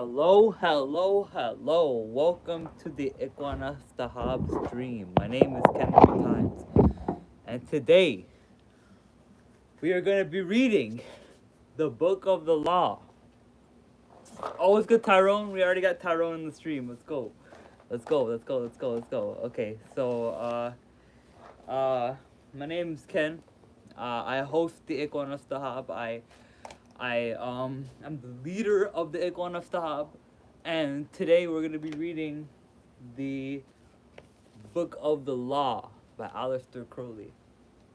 Hello, hello, hello. Welcome to the Iguana Stahab stream. My name is Ken Times, and today we are going to be reading the Book of the Law. Always good, Tyrone. We already got Tyrone in the stream. Let's go. Let's go. Let's go. Let's go. Let's go. Okay, so my name's Ken. I host the Iguana Stahab. I'm the leader of the Iguana Stahab, and today we're gonna be reading the Book of the Law by Aleister Crowley.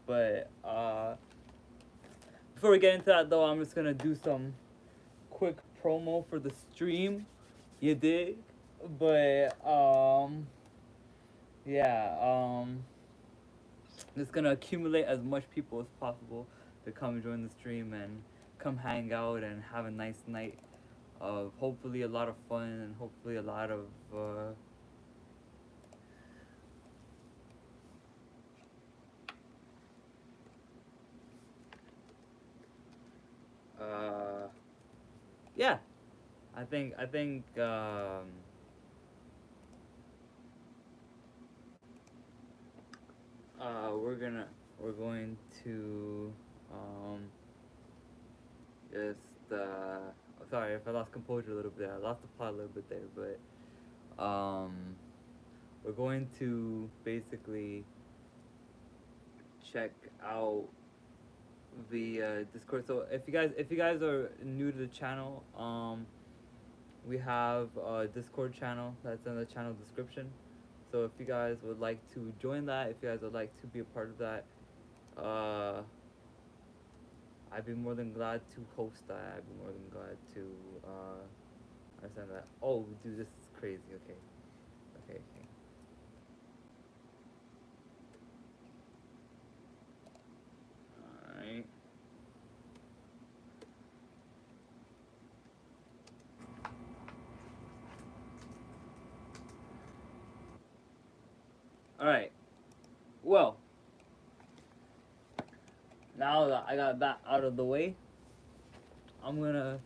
But before we get into that, though, I'm just gonna do some quick promo for the stream. You dig? But yeah, just gonna accumulate as much people as possible to come join the stream and come hang out and have a nice night of hopefully a lot of fun and hopefully a lot of uh, yeah. I think we're going to just sorry if I lost composure a little bit. I lost the plot a little bit there, but we're going to basically check out the Discord. So if you guys are new to the channel, we have a Discord channel that's in the channel description. So if you guys would like to join that, if you guys would like to be a part of that, uh, I'd be more than glad to host that. I'd be more than glad to understand that. Oh, dude, this is crazy. Okay, okay, okay. All right. All right. Well, now that I got that out of the way, I'm gonna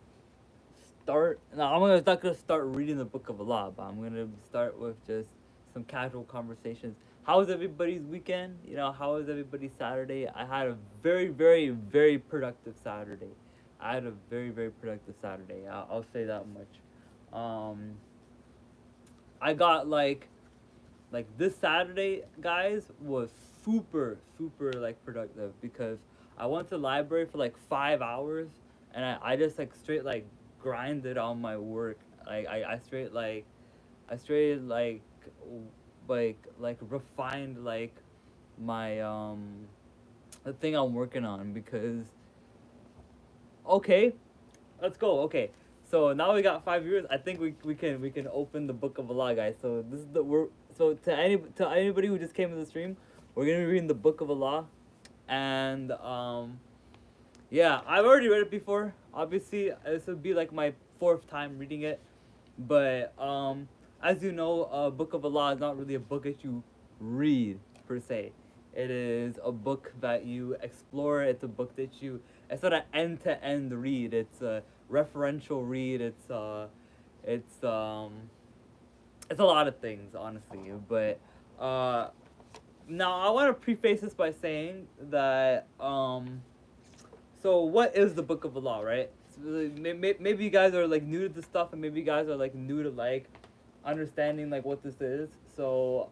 start. No, not gonna start reading the Book of Allah, but I'm gonna start with just some casual conversations. How was everybody's weekend? You know, how was everybody's Saturday? I had a very, very, very productive Saturday. I had a very, very productive Saturday. I'll say that much. I got like this Saturday, guys, was super, super like productive because I went to the library for like 5 hours and I just like straight like grinded on my work. I straight I straight like refined like my the thing I'm working on because okay, let's go. Okay. So now we got 5 years. I think we can open the Book of Allah, guys. So this is the we're so to anybody who just came to the stream, we're gonna be reading the Book of Allah, and yeah, I've already read it before. Obviously, this would be like my fourth time reading it, but as you know, Book of Allah is not really a book that you read per se. It is a book that you explore. It's a book that you. It's not an end-to-end read. It's a referential read. It's it's a lot of things, honestly. But uh, now I want to preface this by saying that so what is the Book of Allah, right? So, maybe you guys are like new to this stuff, and maybe you guys are like new to like understanding like what this is. So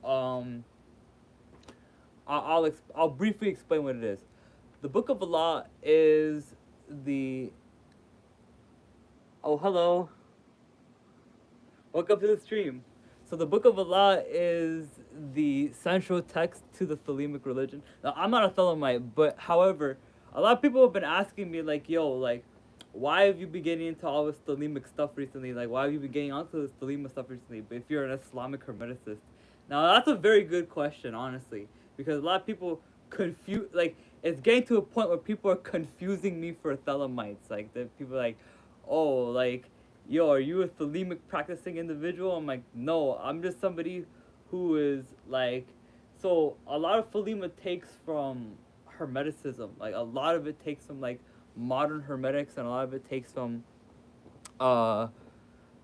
I'll briefly explain what it is. The Book of Allah is the oh hello, welcome to the stream. So the Book of Allah is the central text to the Thelemic religion. Now I'm not a Thelemite, but however, a lot of people have been asking me like, yo, like, why have you been getting into all this Thelemic stuff recently? Like, why have you been getting onto this Thelemic stuff recently? But if you're an Islamic Hermeticist, now that's a very good question, honestly, because a lot of people confuse like it's getting to a point where people are confusing me for Thelemites. Like the people are like, oh, like yo, are you a thelemic practicing individual? I'm like, no, I'm just somebody who is like, so a lot of thelema takes from Hermeticism. Like a lot of it takes from like modern Hermetics, and a lot of it takes from uh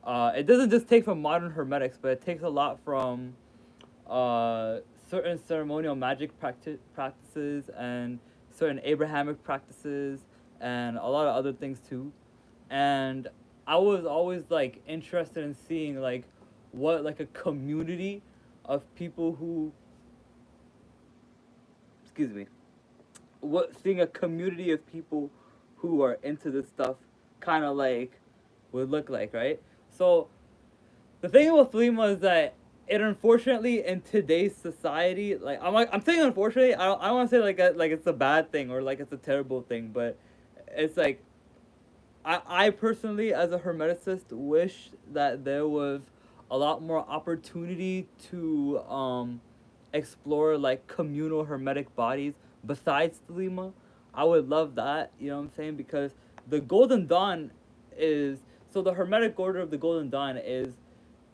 it doesn't just take from modern hermetics, but it takes a lot from uh, certain ceremonial magic practices and certain Abrahamic practices and a lot of other things too. And I was always like interested in seeing like what like a community of people who, excuse me, what seeing a community of people who are into this stuff kind of like would look like, right? So the thing with Flema is that it unfortunately in today's society, I'm saying unfortunately, I don't want to say like it's a bad thing or like it's a terrible thing, but it's like I personally as a hermeticist wish that there was a lot more opportunity to explore like communal hermetic bodies besides Thelema. I would love that, you know what I'm saying? Because the Golden Dawn is so the Hermetic Order of the Golden Dawn is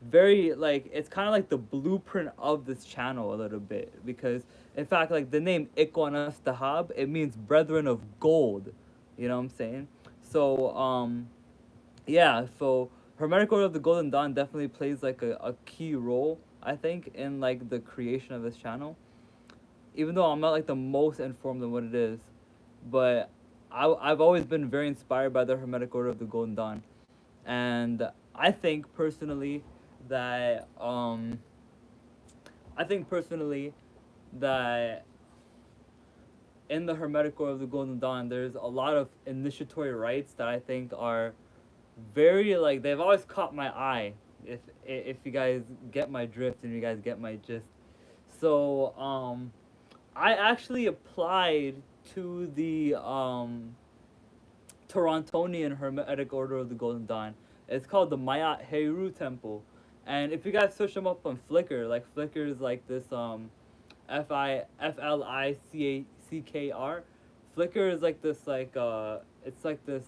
very like it's kind of like the blueprint of this channel a little bit because in fact like the name Ikwanas Dahab it means brethren of gold, you know what I'm saying? So yeah, so Hermetic Order of the Golden Dawn definitely plays like a key role I think in like the creation of this channel, even though I'm not like the most informed on what it is, but I've always been very inspired by the Hermetic Order of the Golden Dawn, and I think personally that I think personally that in the Hermetic Order of the Golden Dawn, there's a lot of initiatory rites that I think are very like they've always caught my eye. If you guys get my drift and you guys get my gist, so I actually applied to the Torontonian Hermetic Order of the Golden Dawn. It's called the Mayat Heru Temple. And if you guys search them up on Flickr, like Flickr is like this Flickr. Flickr is like this it's like this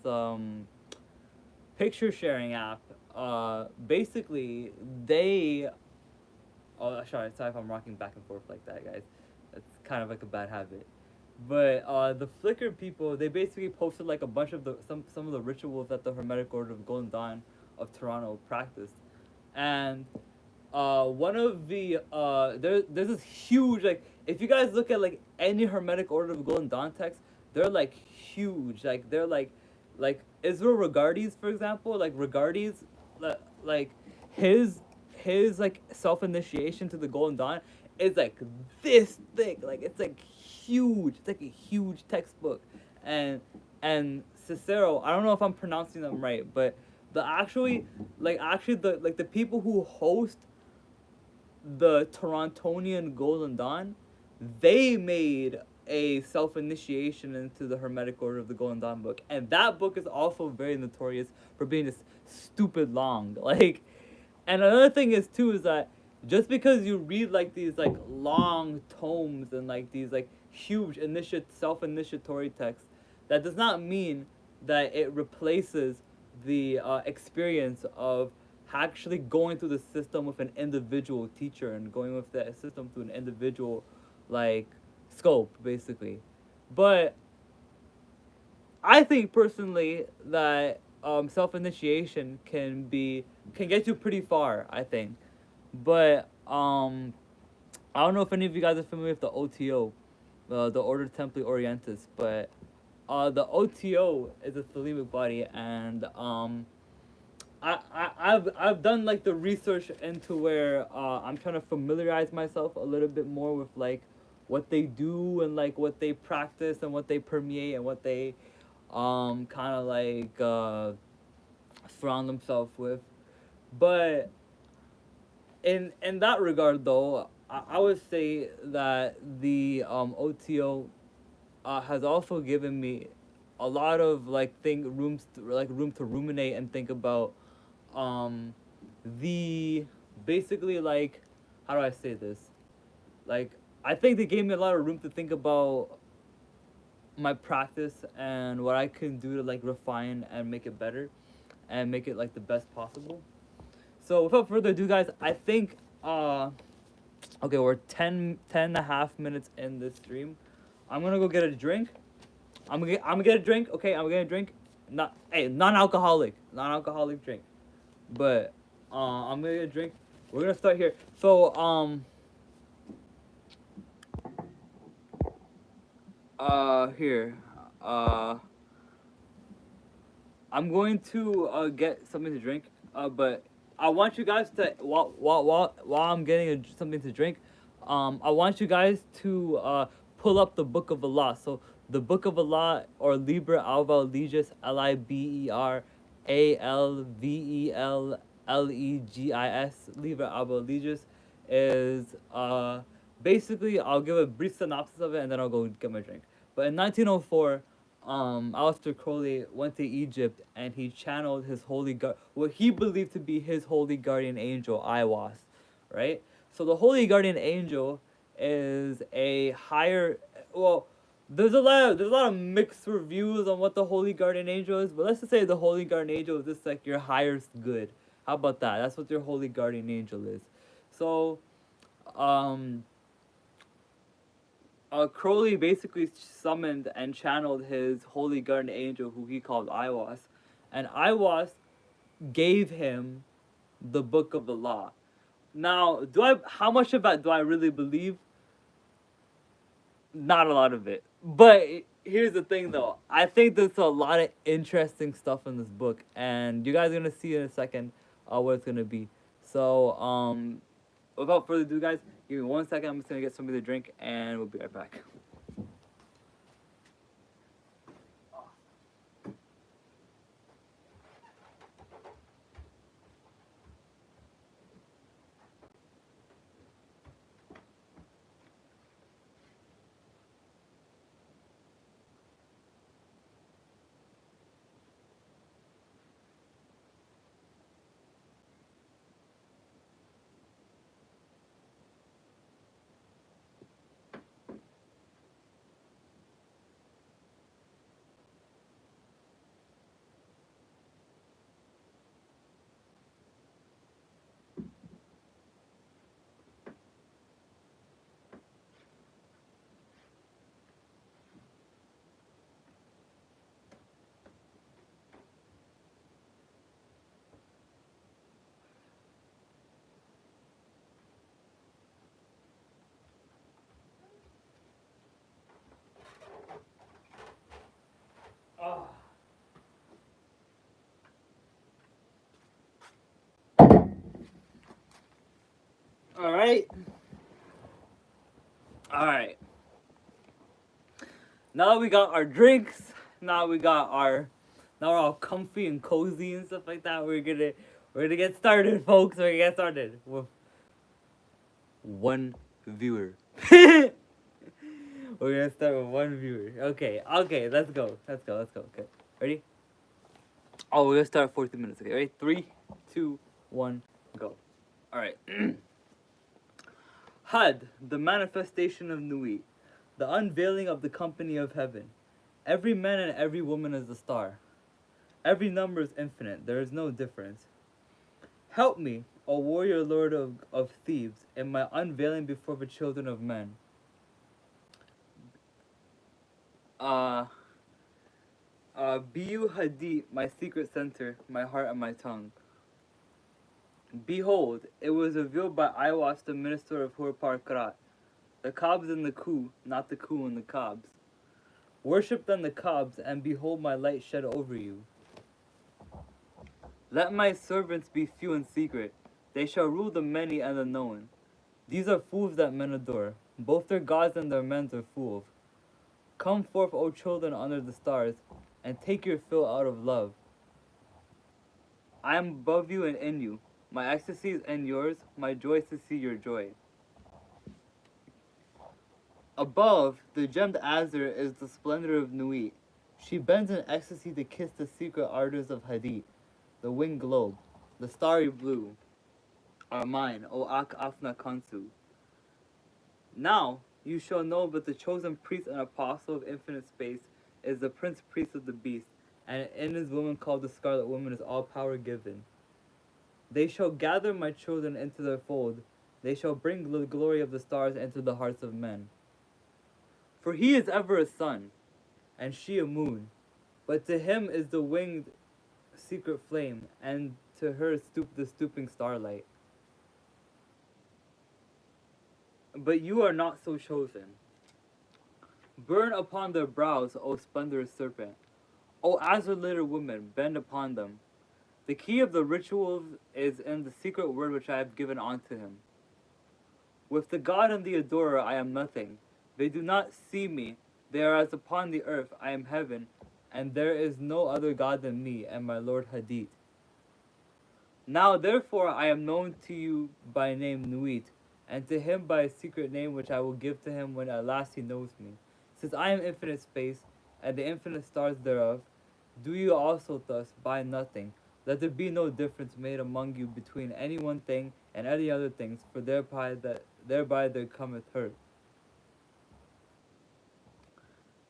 picture sharing app. Basically they sorry if I'm rocking back and forth like that, guys. That's kind of like a bad habit. But the Flickr people, they basically posted like a bunch of the some of the rituals that the Hermetic Order of Golden Dawn of Toronto practiced, and one of the there's this huge like if you guys look at like any Hermetic Order of Golden Dawn text, they're like huge, like they're like Israel Regardes for example, like Regardes, like his his like self initiation to the Golden Dawn is like this thick, like it's like huge. It's like a huge textbook, and Cicero. I don't know if I'm pronouncing them right, but the actually the people who host the Torontonian Golden Dawn, they made a self initiation into the Hermetic Order of the Golden Dawn book, and that book is also very notorious for being this stupid long. Like, and another thing is too is that just because you read like these like long tomes and like these like huge self-initiatory texts, that does not mean that it replaces the experience of actually going through the system with an individual teacher and going with that system through an individual like scope basically. But I think personally that self-initiation can get you pretty far, I think. But I don't know if any of you guys are familiar with the OTO, the Order Templi Orientis, but the OTO is a Thelemic body, and I've done like the research into where I'm trying to familiarize myself a little bit more with like what they do and like what they practice and what they permeate and what they kind of like surround themselves with. But in that regard though, I would say that the OTO has also given me a lot of like room to ruminate and think about the basically like how do I say this, like I think they gave me a lot of room to think about my practice and what I can do to like refine and make it better and make it like the best possible. So without further ado guys, I think okay, we're 10 and a half minutes in this stream. I'm gonna go get a drink. I'm gonna get a drink. Okay, I'm gonna get a drink. Not non-alcoholic drink. But I'm gonna get a drink. We're gonna start here. So here uh I'm going to get something to drink. But I want you guys to while I'm getting something to drink, I want you guys to pull up the Book of Allah. So the Book of Allah, or Liber Alva Legis, Liber Alvelegis, Liber Alva Legis, is basically, I'll give a brief synopsis of it and then I'll go get my drink. But in 1904, Aleister Crowley went to Egypt and he channeled his what he believed to be his holy guardian angel, Aiwass, right? So the holy guardian angel is a higher, well, there's a lot of mixed reviews on what the holy guardian angel is, but let's just say the holy guardian angel is just like your highest good. How about that? That's what your holy guardian angel is. So, um, Crowley basically summoned and channeled his holy guardian angel, who he called Aiwass, and Aiwass gave him the Book of the Law. Now, how much of that do I really believe? Not a lot of it. But here's the thing, though. I think there's a lot of interesting stuff in this book, and you guys are gonna see in a second what it's gonna be. So, without further ado, guys, give me 1 second. I'm just gonna get something to drink, and we'll be right back. Oh. All right. All right. Now we got our drinks. Now we got our. Now we're all comfy and cozy and stuff like that. We're gonna get started, folks. We're gonna get started with one viewer. We're gonna start with one viewer. Okay. Okay. Let's go. Let's go. Let's go. Okay. Ready? Oh, we're gonna start 14 minutes. Okay. Ready? 3, 2, 1, go. All right. Had, the manifestation of Nui, the unveiling of the company of heaven. Every man and every woman is a star. Every number is infinite. There is no difference. Help me, O warrior lord of Thebes, in my unveiling before the children of men. Uh, Biu Hadid, my secret center, my heart and my tongue. Behold, it was revealed by Aiwass, the minister of Hurpar Karat. The Kabs and the Ku, not the Ku and the Kabs. Worship then the Kabs, and behold my light shed over you. Let my servants be few and secret. They shall rule the many and the known. These are fools that men adore. Both their gods and their men are fools. Come forth, O children under the stars, and take your fill out of love. I am above you and in you. My ecstasy is in yours. My joy is to see your joy. Above, the gemmed azure is the splendor of Nui. She bends in ecstasy to kiss the secret ardors of Hadid, the winged globe, the starry blue, are mine, O Ak Afna Kansu. Now you shall know that the chosen priest and apostle of infinite space is the prince priest of the beast, and in his woman called the Scarlet Woman is all power given. They shall gather my children into their fold. They shall bring the glory of the stars into the hearts of men. For he is ever a sun, and she a moon, but to him is the winged secret flame, and to her the stooping starlight. But you are not so chosen. Burn upon their brows, O splendorous serpent. O azure littered woman, bend upon them. The key of the rituals is in the secret word which I have given unto him. With the God and the adorer I am nothing. They do not see me. They are as upon the earth. I am heaven, and there is no other God than me and my Lord Hadith. Now therefore I am known to you by name Nuit, and to him by a secret name which I will give to him when at last he knows me. Since I am infinite space, and the infinite stars thereof, do you also thus by nothing. Let there be no difference made among you between any one thing and any other things, for thereby there cometh hurt.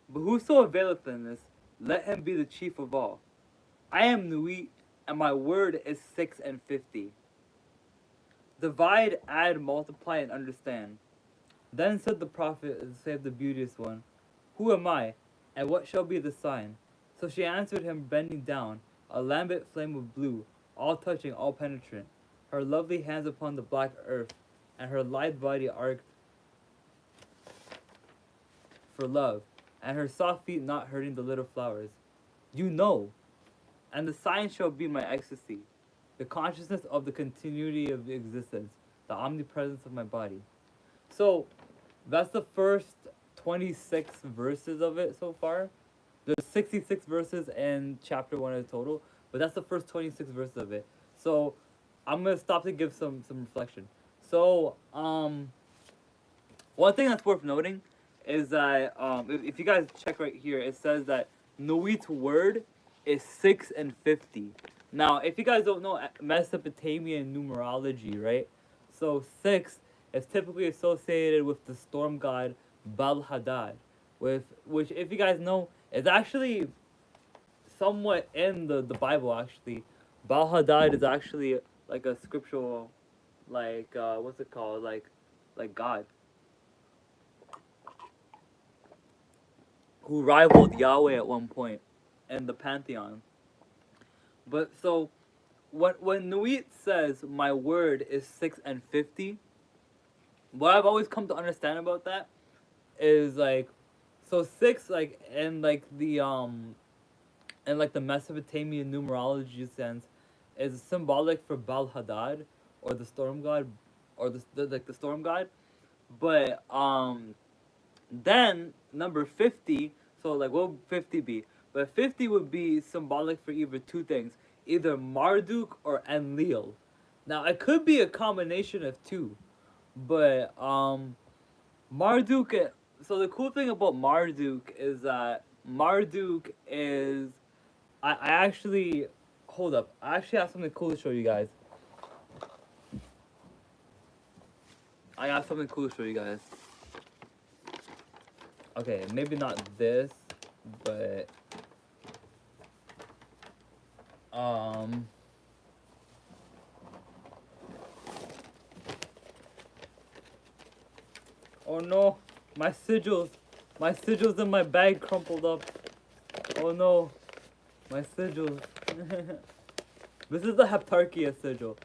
But whoso availeth in this, let him be the chief of all. I am Nuit, and my word is 650. Divide, add, multiply, and understand. Then said the prophet, saith the beauteous one, Who am I, and what shall be the sign? So she answered him, bending down, a lambent flame of blue, all touching, all penetrant, her lovely hands upon the black earth, and her lithe body arched for love, and her soft feet not hurting the little flowers. You know, and the sign shall be my ecstasy, the consciousness of the continuity of existence, the omnipresence of my body. So, that's the first 26 verses of it so far. There's 66 verses in chapter 1 in total, but that's the first 26 verses of it. So, I'm going to stop to give some reflection. So, one thing that's worth noting is that if you guys check right here, it says that Nuit's word is 6 and 50. Now, if you guys don't know Mesopotamian numerology, right? So 6 is typically associated with the storm god Bal-Hadad, which, if you guys know, is actually somewhat in the Bible. Actually, Bal-Hadad is actually like a scriptural, like what's it called, like God who rivaled Yahweh at one point in the pantheon. But so when Nuit says my word is 6 and 50, what I've always come to understand about that is like, so 6, like in like the Mesopotamian numerology sense, is symbolic for Bal-Hadad, or the storm god, or the storm god. But then number 50, so like what would 50 be? But 50 would be symbolic for either two things, either Marduk or Enlil. Now it could be a combination of two, but Marduk. So the cool thing about Marduk is that Marduk is. I actually, hold up. I actually have something cool to show you guys. I got something cool to show you guys. Okay, maybe not this, but oh no, my sigils in my bag crumpled up. Oh no, my sigils. This is the Heptarchia sigil.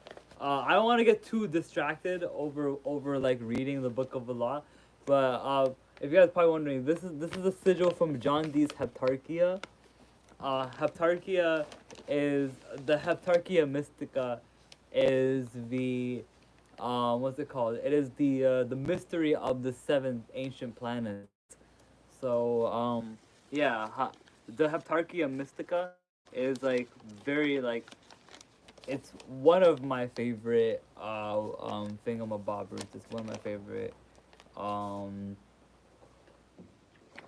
I don't want to get too distracted over like reading the Book of Allah, but if you guys are probably wondering, this is a sigil from John Dee's Heptarchia. Heptarchia is the Heptarchia Mystica, is the what's it called? It is the mystery of the 7 ancient planets. So yeah, the Heptarchia Mystica is like very like, it's one of my favorite thingamabobbers. It's one of my favorite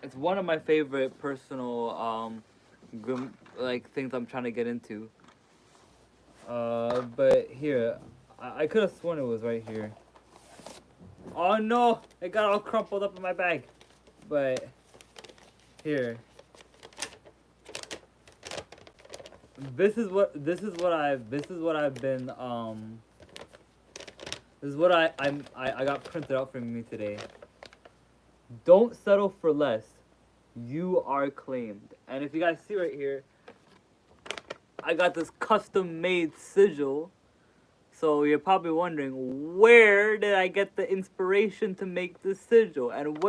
it's one of my favorite personal like things I'm trying to get into. But here, I could have sworn it was right here. Oh no, it got all crumpled up in my bag. But here, this is what I've been this is what I got printed out for me today. Don't settle for less. You are claimed. And if you guys see right here, I got this custom made sigil. So you're probably wondering, where did I get the inspiration to make this sigil, and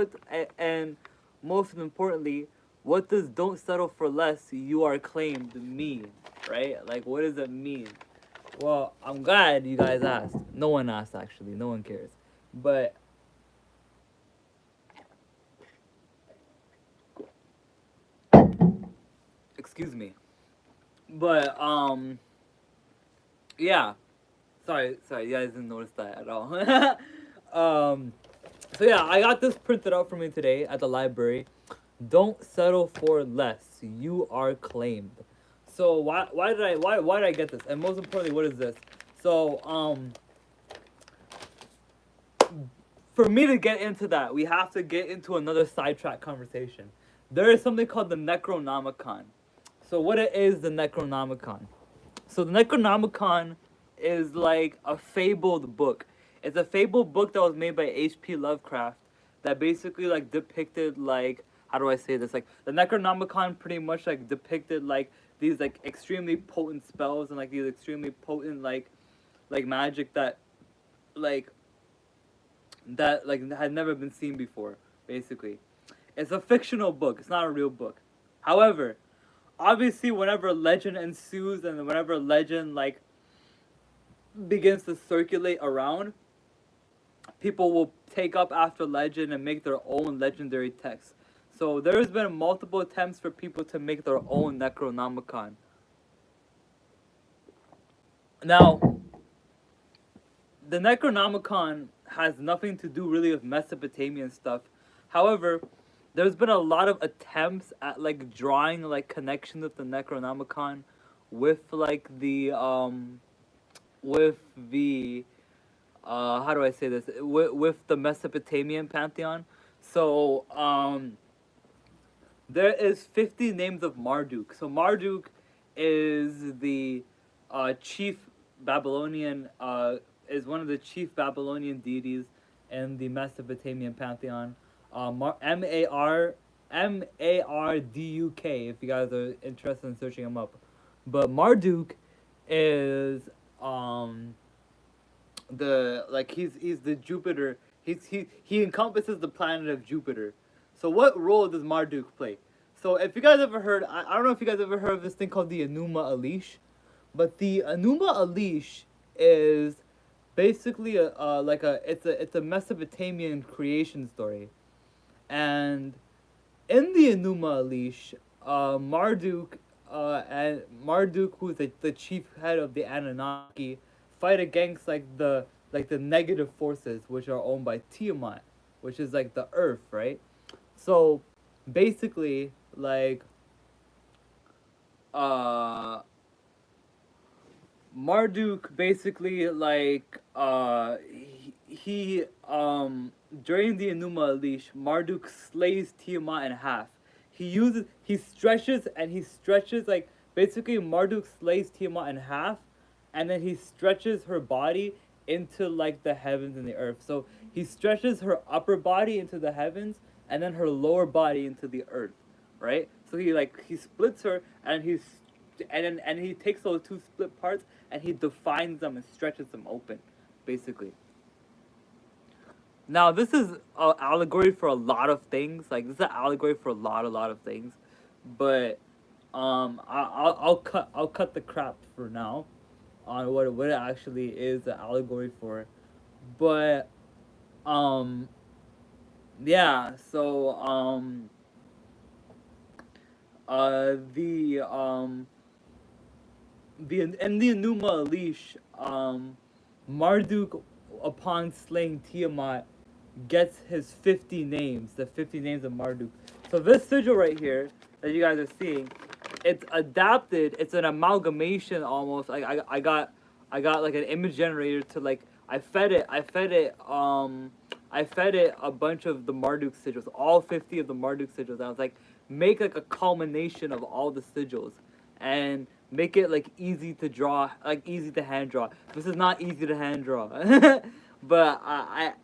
and most importantly, what does "Don't settle for less"? You are claimed mean, right? Like, what does it mean? Well, I'm glad you guys asked. No one asked, actually. No one cares. But excuse me. But yeah. Sorry, you guys didn't notice that at all. So yeah, I got this printed out for me today at the library. Don't settle for less. You are claimed. So why did I get this? And most importantly, what is this? So for me to get into that, we have to get into another sidetrack conversation. There is something called the Necronomicon. So what it is, the Necronomicon. So the Necronomicon is like a fabled book. It's a fabled book that was made by H.P. Lovecraft that basically like depicted like, how do I say this? Like the Necronomicon pretty much like depicted like these like extremely potent spells and like these extremely potent like magic like that like had never been seen before, basically. It's a fictional book, it's not a real book. However, obviously whenever legend ensues and whenever legend like begins to circulate around, people will take up after legend and make their own legendary texts. So there's been multiple attempts for people to make their own Necronomicon. Now, the Necronomicon has nothing to do really with Mesopotamian stuff. However, there's been a lot of attempts at like drawing like connections with the Necronomicon with like the with the how do I say this, with the Mesopotamian pantheon. So there is 50 names of Marduk. So Marduk is the chief Babylonian is one of the chief Babylonian deities in the Mesopotamian pantheon. Marduk, if you guys are interested in searching him up. But Marduk is the like he's the Jupiter. He encompasses the planet of Jupiter. So what role does Marduk play? So if you guys ever heard, I don't know if you guys ever heard of this thing called the Enuma Elish, but the Enuma Elish is basically it's a Mesopotamian creation story, and in the Enuma Elish, Marduk, who's the chief head of the Anunnaki, fight against like the negative forces which are owned by Tiamat, which is like the earth, right? So basically, like uh Marduk basically like he during the Enuma Elish, Marduk slays Tiamat in half. He stretches like basically Marduk slays Tiamat in half, and then he stretches her body into like the heavens and the earth. So he stretches her upper body into the heavens and then her lower body into the earth, right? So he splits her and he takes those two split parts and he defines them and stretches them open, basically. Now this is an allegory for a lot of things. Like this is an allegory for a lot of things, but I'll cut the crap for now on what it actually is an allegory for, but um yeah. So the in the Enuma Elish, Marduk, upon slaying Tiamat, gets his 50 names, the 50 names of Marduk. So this sigil right here that you guys are seeing, it's adapted. It's an amalgamation almost. I got like an image generator to like I fed it a bunch of the Marduk sigils, all 50 of the Marduk sigils. I was like, make like a culmination of all the sigils, and make it like easy to draw, like easy to hand draw. This is not easy to hand draw, but I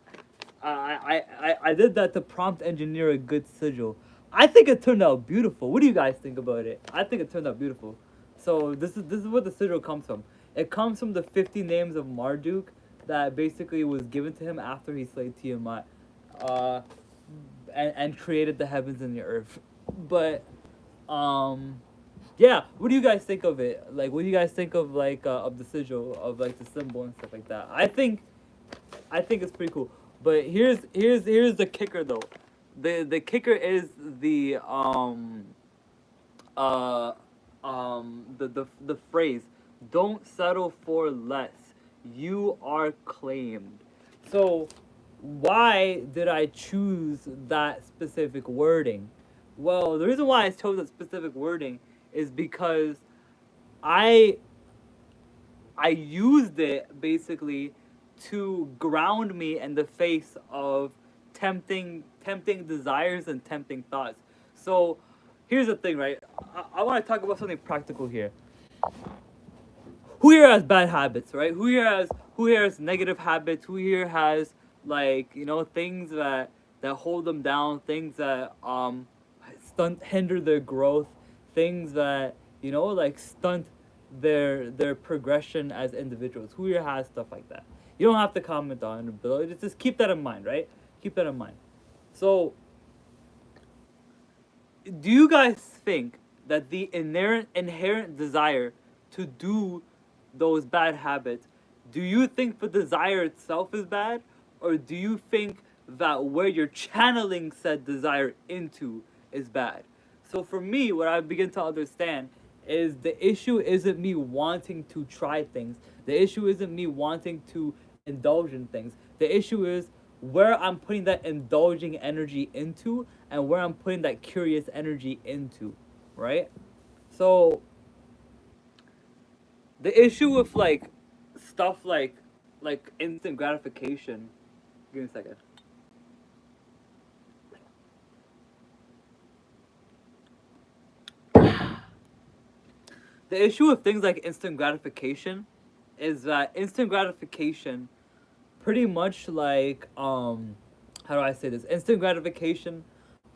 did that to prompt engineer a good sigil. I think it turned out beautiful. What do you guys think about it? I think it turned out beautiful. So this is where the sigil comes from. It comes from the 50 names of Marduk that basically was given to him after he slayed Tiamat, uh, and created the heavens and the earth. But um, yeah, what do you guys think of it? Like, what do you guys think of like of the sigil, of like the symbol and stuff like that? I think it's pretty cool. But here's the kicker though. The kicker is uh the phrase, don't settle for less. You are claimed. So why did I choose that specific wording? Well, the reason why I chose that specific wording is because I I used it basically to ground me in the face of tempting desires and tempting thoughts. So here's the thing, right? I want to talk about something practical here. Who here has bad habits, right? Who here has negative habits? Who here has like, things that hold them down, things that stunt hinder their growth, things that like stunt their progression as individuals. Who here has stuff like that? You don't have to comment on it below. Just keep that in mind, right? Keep that in mind. So, do you guys think that the inherent desire to do those bad habits, do you think the desire itself is bad, or do you think that where you're channeling said desire into is bad? So for me, what I begin to understand is the issue isn't me wanting to try things. The issue isn't me wanting to indulge in things. The issue is where I'm putting that indulging energy into and where I'm putting that curious energy into, right? So the issue with like stuff like instant gratification. Give me a second. The issue with things like instant gratification is that instant gratification pretty much like how do I say this? Instant gratification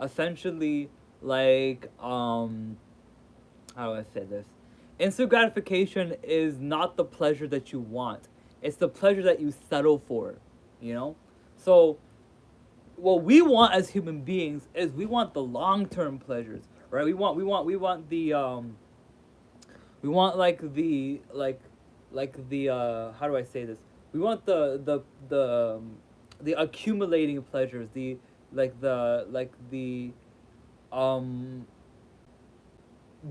essentially like how do I say this? Instant gratification is not the pleasure that you want. It's the pleasure that you settle for, you know? So what we want as human beings is we want the long-term pleasures, right? We want we want like the how do I say this? We want the accumulating pleasures, the um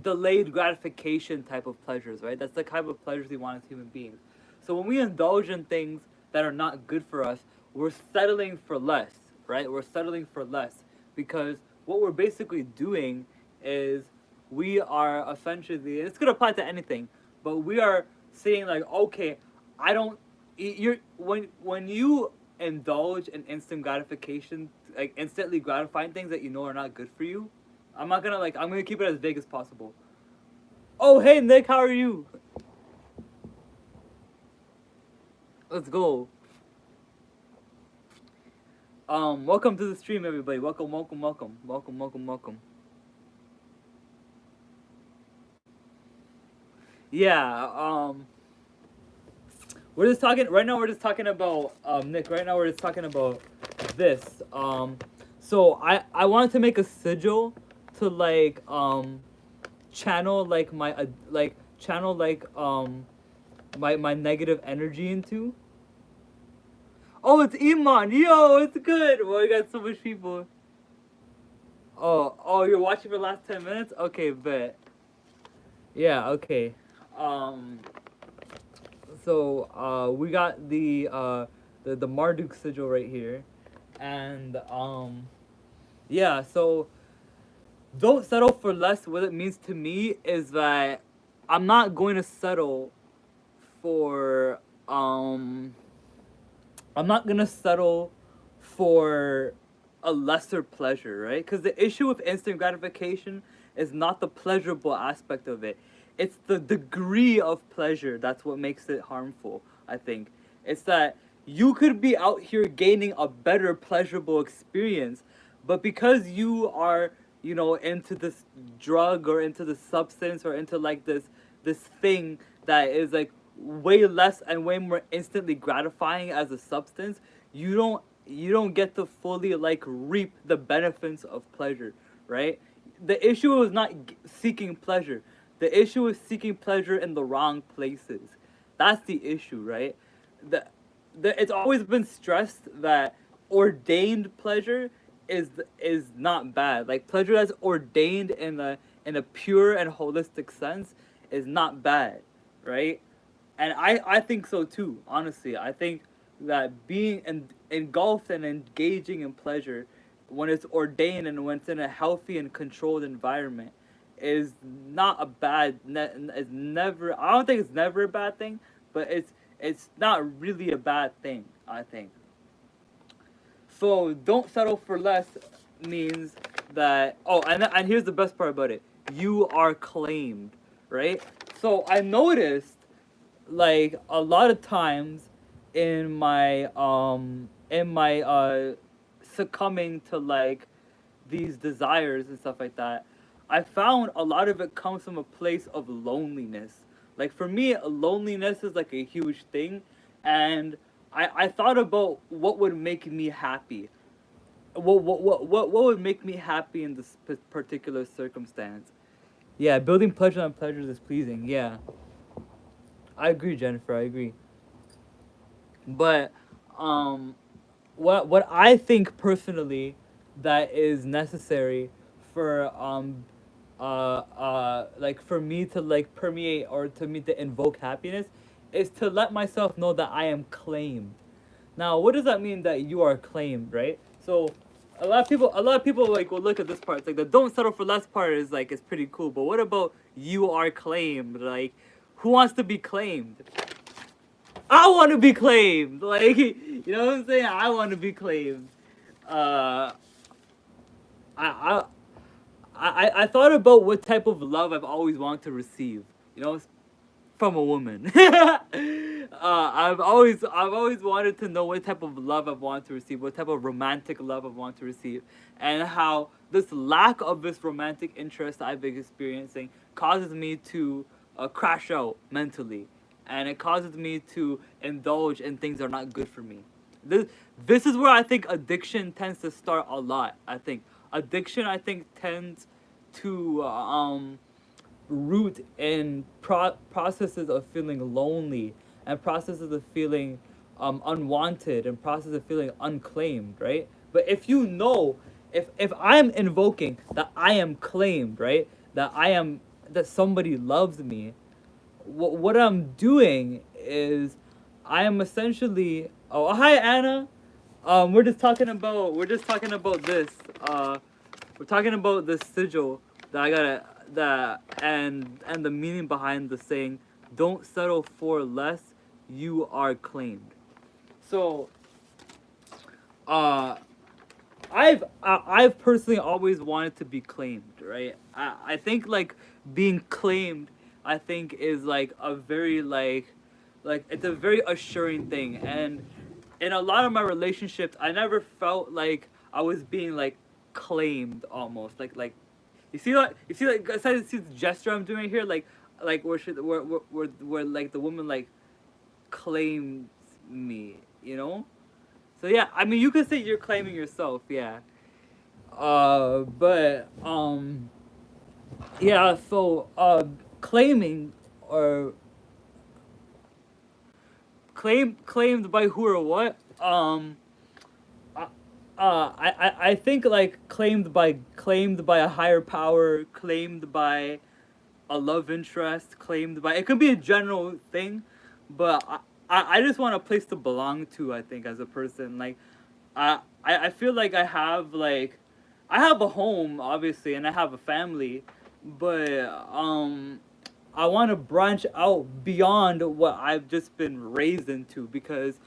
delayed gratification type of pleasures, right? That's the type of pleasures we want as human beings. So when we indulge in things that are not good for us, we're settling for less, right? We're settling for less because what we're basically doing is we are essentially, it's gonna apply to anything, but we are saying like, okay, I don't, you're when you indulge in instant gratification, like instantly gratifying things that you know are not good for you. I'm gonna keep it as vague as possible. Oh hey Nick, how are you? Let's go. Welcome to the stream, everybody. Welcome. Yeah. We're just talking right now. We're just talking about Nick. Right now, we're just talking about this. So I wanted to make a sigil to like channel like my like channel like my negative energy into. Oh, it's Iman. Yo, it's good. Well, you got so much people. Oh, you're watching for the last 10 minutes? Okay, bet. Yeah, okay. Um, so we got the Marduk sigil right here, and yeah. So don't settle for less. What it means to me is that I'm not going to settle for I'm not gonna settle for a lesser pleasure, right? Because the issue with instant gratification is not the pleasurable aspect of it. It's the degree of pleasure that's what makes it harmful, I think. It's that you could be out here gaining a better pleasurable experience, but because you are, into this drug or into the substance or into like this thing that is like way less and way more instantly gratifying as a substance, you don't get to fully like reap the benefits of pleasure, right? The issue is not seeking pleasure. The issue is seeking pleasure in the wrong places. That's the issue, right? The, it's always been stressed that ordained pleasure is not bad. Like pleasure that's ordained in a pure and holistic sense is not bad, right? And I think so too. Honestly, I think that being engulfed and engaging in pleasure, when it's ordained and when it's in a healthy and controlled environment, is not a bad. It's never. I don't think it's never a bad thing, but it's not really a bad thing. I think. So don't settle for less means that, and here's the best part about it. You are claimed, right? So I noticed like a lot of times in my succumbing to like these desires and stuff like that, I found a lot of it comes from a place of loneliness. Like for me, loneliness is like a huge thing, and I thought about what would make me happy. What would make me happy in this particular circumstance? Yeah, building pleasure on pleasures is pleasing. Yeah, I agree, Jennifer. I agree. But um, what I think personally that is necessary for like for me to like permeate or to me to invoke happiness is to let myself know that I am claimed. Now, what does that mean that you are claimed, right? So, a lot of people like will look at this part. It's like the don't settle for less part is like it's pretty cool, but what about you are claimed? Like, who wants to be claimed? I want to be claimed. Like, you know what I'm saying? I want to be claimed. Uh, I, I thought about what type of love I've always wanted to receive. You know, from a woman. I've always wanted to know what type of love I want to receive, what type of romantic love I want to receive, and how this lack of this romantic interest I've been experiencing causes me to crash out mentally, and it causes me to indulge in things that are not good for me. This this is where I think addiction tends to start a lot. I think addiction, tends to root in processes of feeling lonely and processes of feeling unwanted and processes of feeling unclaimed, right? But if you know, if I'm invoking that I am claimed, right? That somebody loves me, what I'm doing is I am essentially. Oh, hi Anna. We're just talking about this. We're talking about this sigil that I gotta that and the meaning behind the saying, "Don't settle for less. You are claimed." So, uh, I've personally always wanted to be claimed, right? I think like being claimed, I think is like a very like it's a very assuring thing, and in a lot of my relationships I never felt like I was being like claimed almost you see like aside see the gesture I'm doing here like where like the woman like claims me, you know? So yeah, I mean you could say you're claiming yourself, yeah. But yeah, so claiming or claimed by who or what? Uh, I think like claimed by a higher power, claimed by a love interest, claimed by it could be a general thing, but I just want a place to belong to. I think as a person, like I feel like I have a home obviously and I have a family, but I want to branch out beyond what I've just been raised into because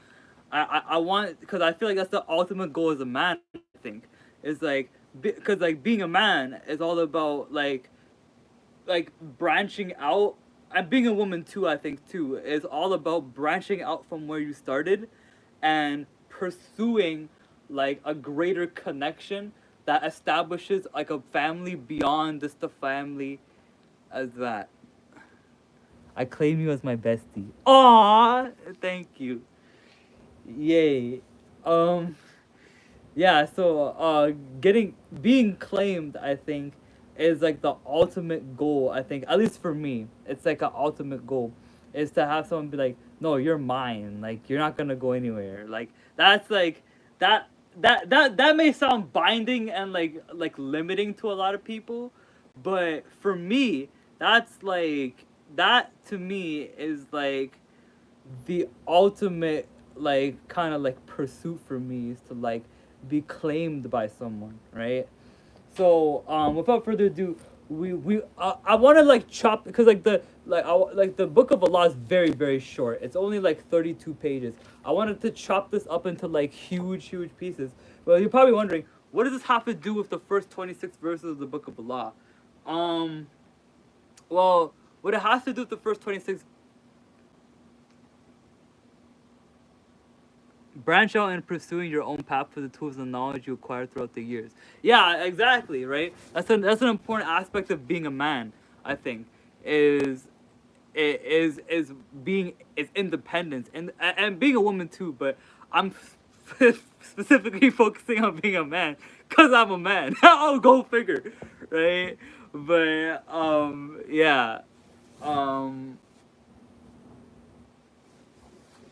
I want because I feel like that's the ultimate goal as a man. I think is like because like being a man is all about like branching out, and being a woman too. I think too is all about branching out from where you started and pursuing like a greater connection that establishes like a family beyond just the family as that. I claim you as my bestie. Aww, thank you. Yay. Um, yeah. So, getting being claimed, I think, is like the ultimate goal. I think, at least for me, it's like an ultimate goal, is to have someone be like, no, you're mine. Like, you're not gonna go anywhere. Like, that's like that. That may sound binding and like limiting to a lot of people, but for me, that's like that to me is like the ultimate like kind of like pursuit for me is to like be claimed by someone, right? So without further ado, we I want to like chop because like like the Book of Allah is very short. It's only like 32 pages. I wanted to chop this up into like huge pieces. Well, you're probably wondering, what does this have to do with the first 26 verses of the Book of Allah? Um, well, what it has to do with the first 26, branch out and pursuing your own path for the tools and knowledge you acquire throughout the years. Yeah, exactly, right? That's an important aspect of being a man, I think, is is being is independence and being a woman too, but I'm specifically focusing on being a man because I'm a man. Oh, go figure, right? But yeah. Um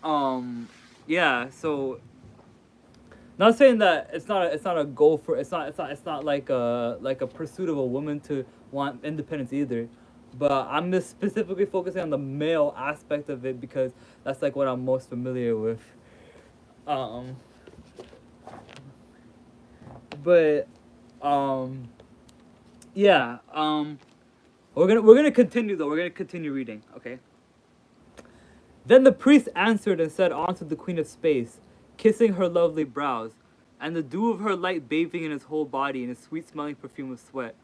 um yeah, so not saying that it's not a goal for it's not like a pursuit of a woman to want independence either, but I'm just specifically focusing on the male aspect of it because that's like what I'm most familiar with. Um, but um, yeah. We're gonna continue though. We're gonna continue reading. Okay. Then the priest answered and said unto the queen of space, kissing her lovely brows, and the dew of her light bathing in his whole body in a sweet smelling perfume of sweat.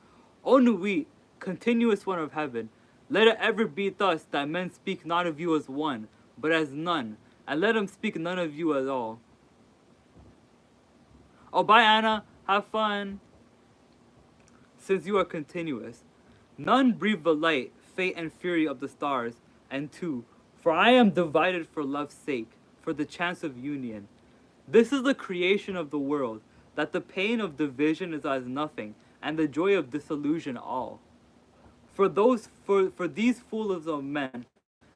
O Nuit, continuous one of heaven, let it ever be thus that men speak not of you as one, but as none, and let them speak none of you at all. Oh, bye Anna, have fun, since you are continuous. None breathe the light, fate and fury of the stars, and two, for I am divided for love's sake, for the chance of union. This is the creation of the world, that the pain of division is as nothing, and the joy of disillusion all. For these fools of men,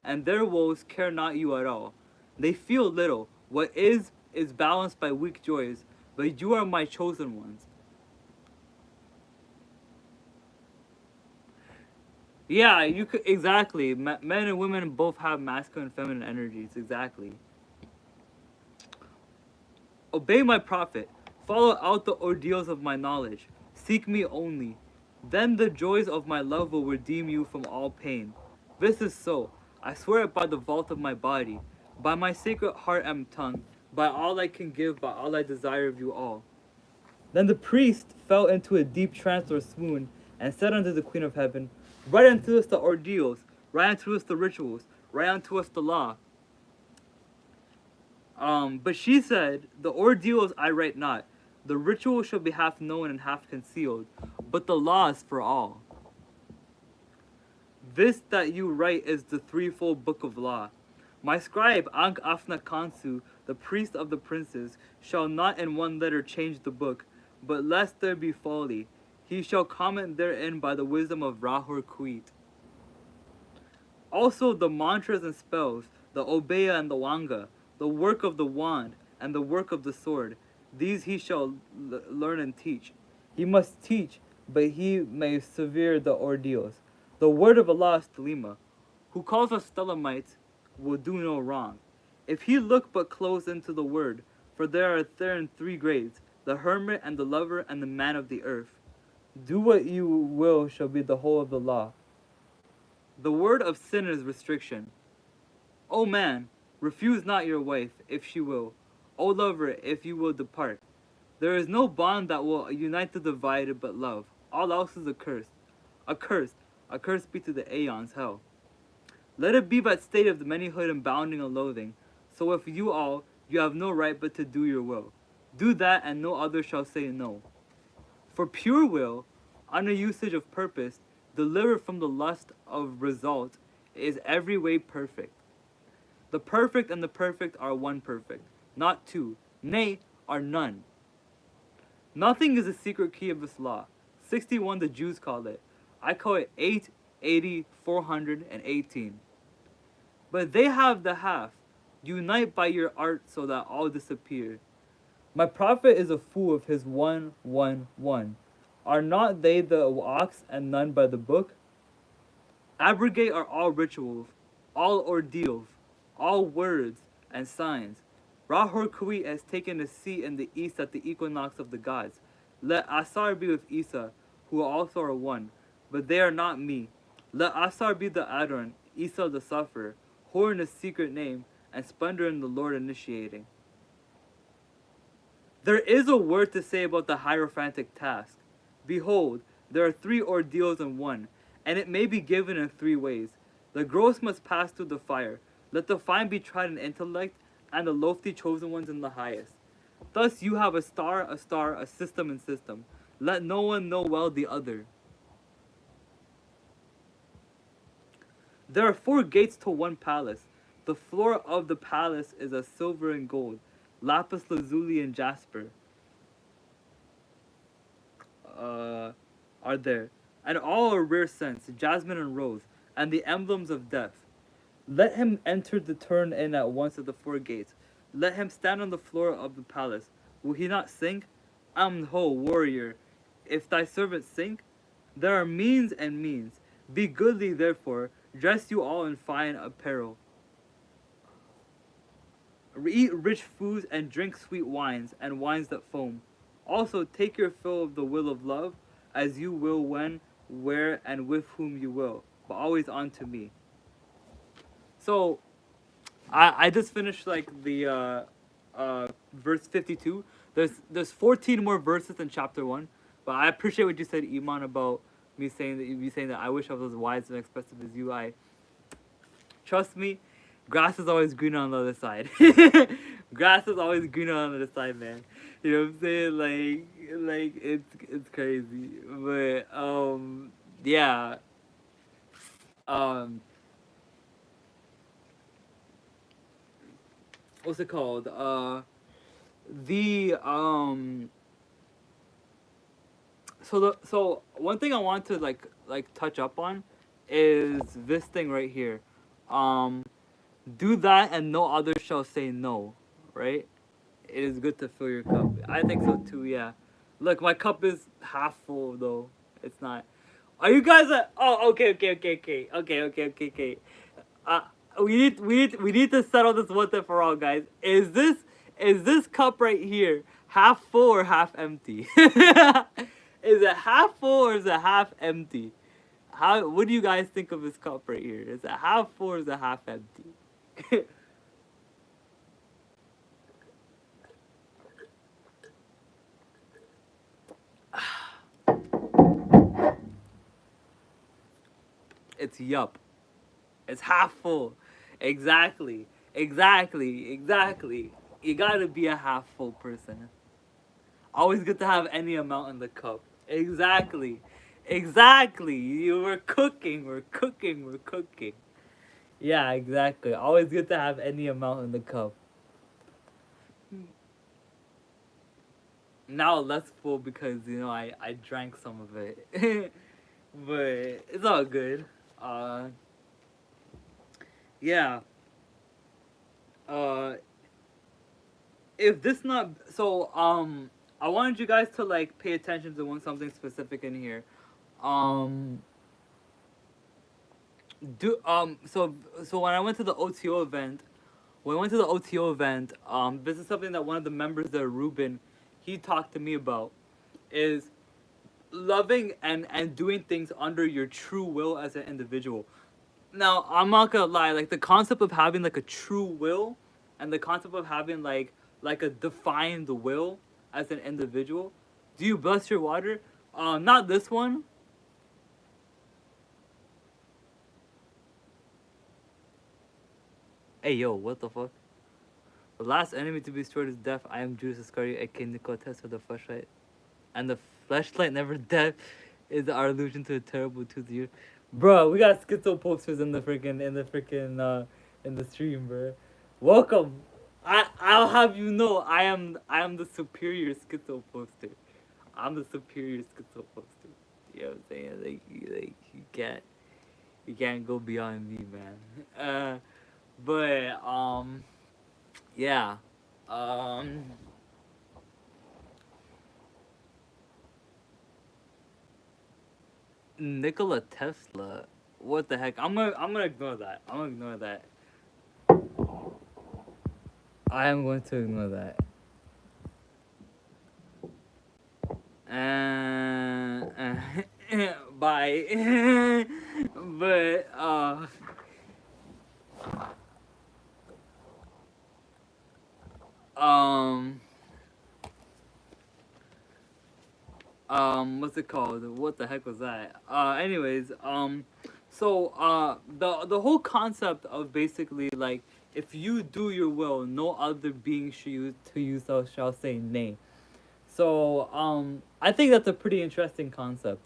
and their woes care not you at all. They feel little. What is balanced by weak joys, but you are my chosen ones. Yeah, you could exactly. Men and women both have masculine and feminine energies. Exactly. Obey my prophet. Follow out the ordeals of my knowledge. Seek me only. Then the joys of my love will redeem you from all pain. This is so. I swear it by the vault of my body, by my sacred heart and tongue, by all I can give, by all I desire of you all. Then the priest fell into a deep trance or swoon, and said unto the Queen of Heaven, write unto us the ordeals, write unto us the rituals, write unto us the law. But she said, the ordeals I write not, the ritual shall be half known and half concealed, but the law is for all. This that you write is the threefold book of law. My scribe Ankh Afna Kansu, the priest of the princes, shall not in one letter change the book, but lest there be folly, he shall comment therein by the wisdom of Rahur Kuit. Also the mantras and spells, the obeya and the wanga, the work of the wand, and the work of the sword, these he shall learn and teach. He must teach, but he may severe the ordeals. The word of Allah is Stelima, who calls us Stelamites, will do no wrong. If he look but close into the word, for there are therein three grades, the hermit and the lover and the man of the earth. Do what you will shall be the whole of the law. The word of sin is restriction. O man, refuse not your wife, if she will. O lover, if you will depart. There is no bond that will unite the divided but love. All else is accursed. Accursed. Accursed be to the aeons, hell. Let it be but state of the manyhood and bounding and loathing. So if you all, you have no right but to do your will. Do that and no other shall say no. For pure will, under usage of purpose, delivered from the lust of result, is every way perfect. The perfect and the perfect are one perfect, not two, nay, are none. Nothing is a secret key of this law. 61 the Jews call it. I call it 880, 418. But they have the half. Unite by your art so that all disappear. My prophet is a fool of his 111. Are not they the ox and none by the book? Abrogate are all rituals, all ordeals, all words and signs. Rahor Kuit has taken a seat in the east at the equinox of the gods. Let Asar be with Isa, who also are one, but they are not me. Let Asar be the Adon, Isa the sufferer, Horn a secret name, and splendor in the Lord initiating. There is a word to say about the hierophantic task. Behold, there are 3 ordeals in one, and it may be given in 3 ways. The gross must pass through the fire. Let the fine be tried in intellect, and the lofty chosen ones in the highest. Thus you have a star, a system, and system. Let no one know well the other. There are 4 gates to one palace. The floor of the palace is of silver and gold, lapis lazuli and jasper. Are there, and all are rare scents, jasmine and rose, and the emblems of death. Let him enter the turn in at once of the 4 gates. Let him stand on the floor of the palace. Will he not sing? Amho, warrior, if thy servant sing? There are means and means. Be goodly, therefore, dress you all in fine apparel. Eat rich foods and drink sweet wines, and wines that foam. Also take your fill of the will of love, as you will when, where, and with whom you will, but always unto me. So, I just finished like the verse 52. There's 14 more verses in chapter 1, but I appreciate what you said, Iman, about me saying that I wish I was as wise and expressive as you. I trust me, grass is always greener on the other side. Grass is always greener on the other side, man. You know what I'm saying? Like it's crazy, but yeah, um, what's it called? The So one thing I want to like touch up on is this thing right here. Do that and no other shall say no, right? It is good to fill your cup. I think so too, yeah. Look, my cup is half full though. It's not. Are you guys oh, okay. Uh we need to settle this once and for all, guys. Is this cup right here half full or half empty? Is it half full or is it half empty? What do you guys think of this cup right here? Is it half full or is it half empty? It's yup. It's half full. Exactly. You gotta be a half full person. Always good to have any amount in the cup. Exactly. We're cooking. Yeah, exactly. Always good to have any amount in the cup. Now less full because I drank some of it. But it's all good. Uh yeah. Uh if this not so I wanted you guys to like pay attention to something specific in here. Um do so when I went to the OTO event, this is something that one of the members there, Ruben, he talked to me about, is loving and doing things under your true will as an individual. Now, I'm not gonna lie, like the concept of having like a true will and the concept of having like a defined will as an individual. Do you bless your water? Not this one. Hey yo, what the fuck? The last enemy to be destroyed is death. I am Judas Iscariot, aka Nicodemus of the fleshlight. And the fleshlight never death is our allusion to the terrible tooth year. Bro, we got schizo posters in the stream, bro. Welcome. I'll have you know I am the superior schizo poster. I'm the superior schizo poster. You know what I'm saying? Like you can't go beyond me, man. But yeah. Um Nikola Tesla. What the heck? I'm gonna ignore that. I'm gonna ignore that. I am going to ignore that. Bye. But um what's it called? What the heck was that? Anyways, so the whole concept of basically like if you do your will, no other being should you to you shall say nay. So I think that's a pretty interesting concept.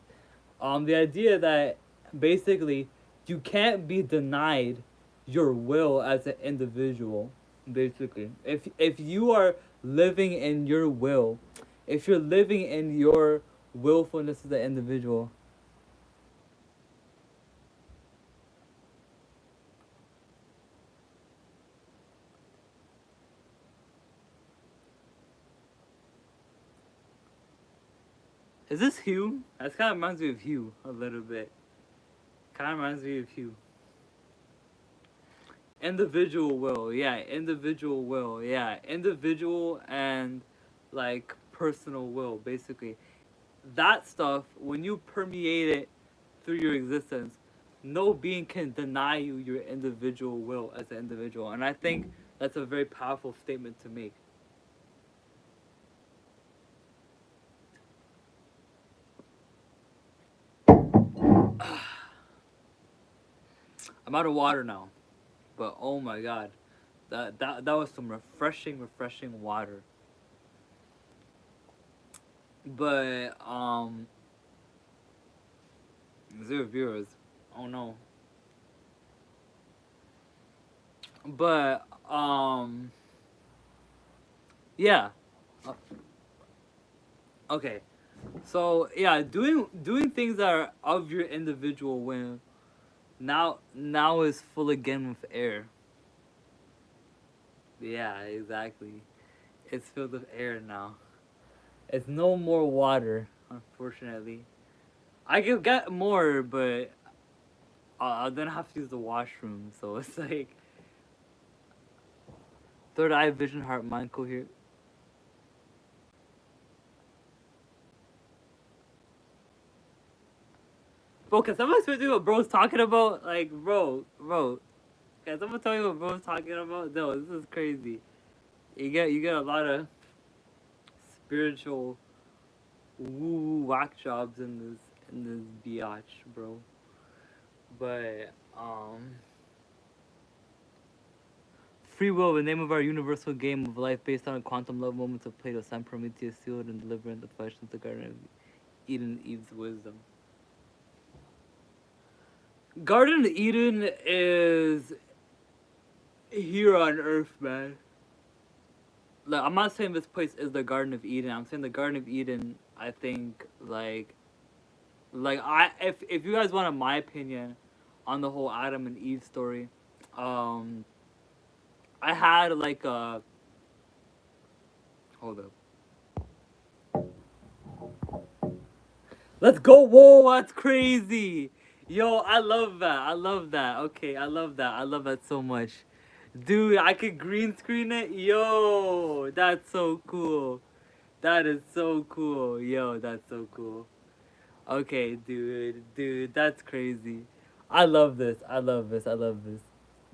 The idea that basically you can't be denied your will as an individual. Basically, if you are living in your will, if you're living in your willfulness as an individual, is this Hugh? That kind of reminds me of Hugh a little bit. Kind of reminds me of Hugh. Individual will, yeah, individual will, yeah, individual and like personal will, basically. That stuff, when you permeate it through your existence, no being can deny you your individual will as an individual. And I think that's a very powerful statement to make. I'm out of water now, but oh my god, that was some refreshing water. But 0 viewers. Oh no. But yeah. Uh, Okay. So yeah, doing things that are of your individual whim now is full again with air. Yeah, exactly. It's filled with air now. It's no more water, unfortunately. I could get more, but I'll then have to use the washroom. So it's like third eye, vision, heart, mind, cohere. Bro, can someone explain to me what bro's talking about? Like, bro, can someone tell me what bro's talking about? No, this is crazy. You get a lot of spiritual woo whack jobs in this biatch, bro. But free will, the name of our universal game of life based on quantum love moments of Plato, San Prometheus sealed and delivered in the flesh of the Garden of Eden, Eve's wisdom. Garden of Eden is here on Earth, man. Like, I'm not saying this place is the Garden of Eden. I'm saying the Garden of Eden. I think like I if you guys wanted my opinion on the whole Adam and Eve story, um, I had like a hold up. Let's go! Whoa, that's crazy. Yo, I love that. I love that. Okay, I love that. I love that so much. Dude, I could green screen it. Yo, that's so cool. That is so cool. Yo, that's so cool. Okay, dude, that's crazy. I love this. I love this. I love this,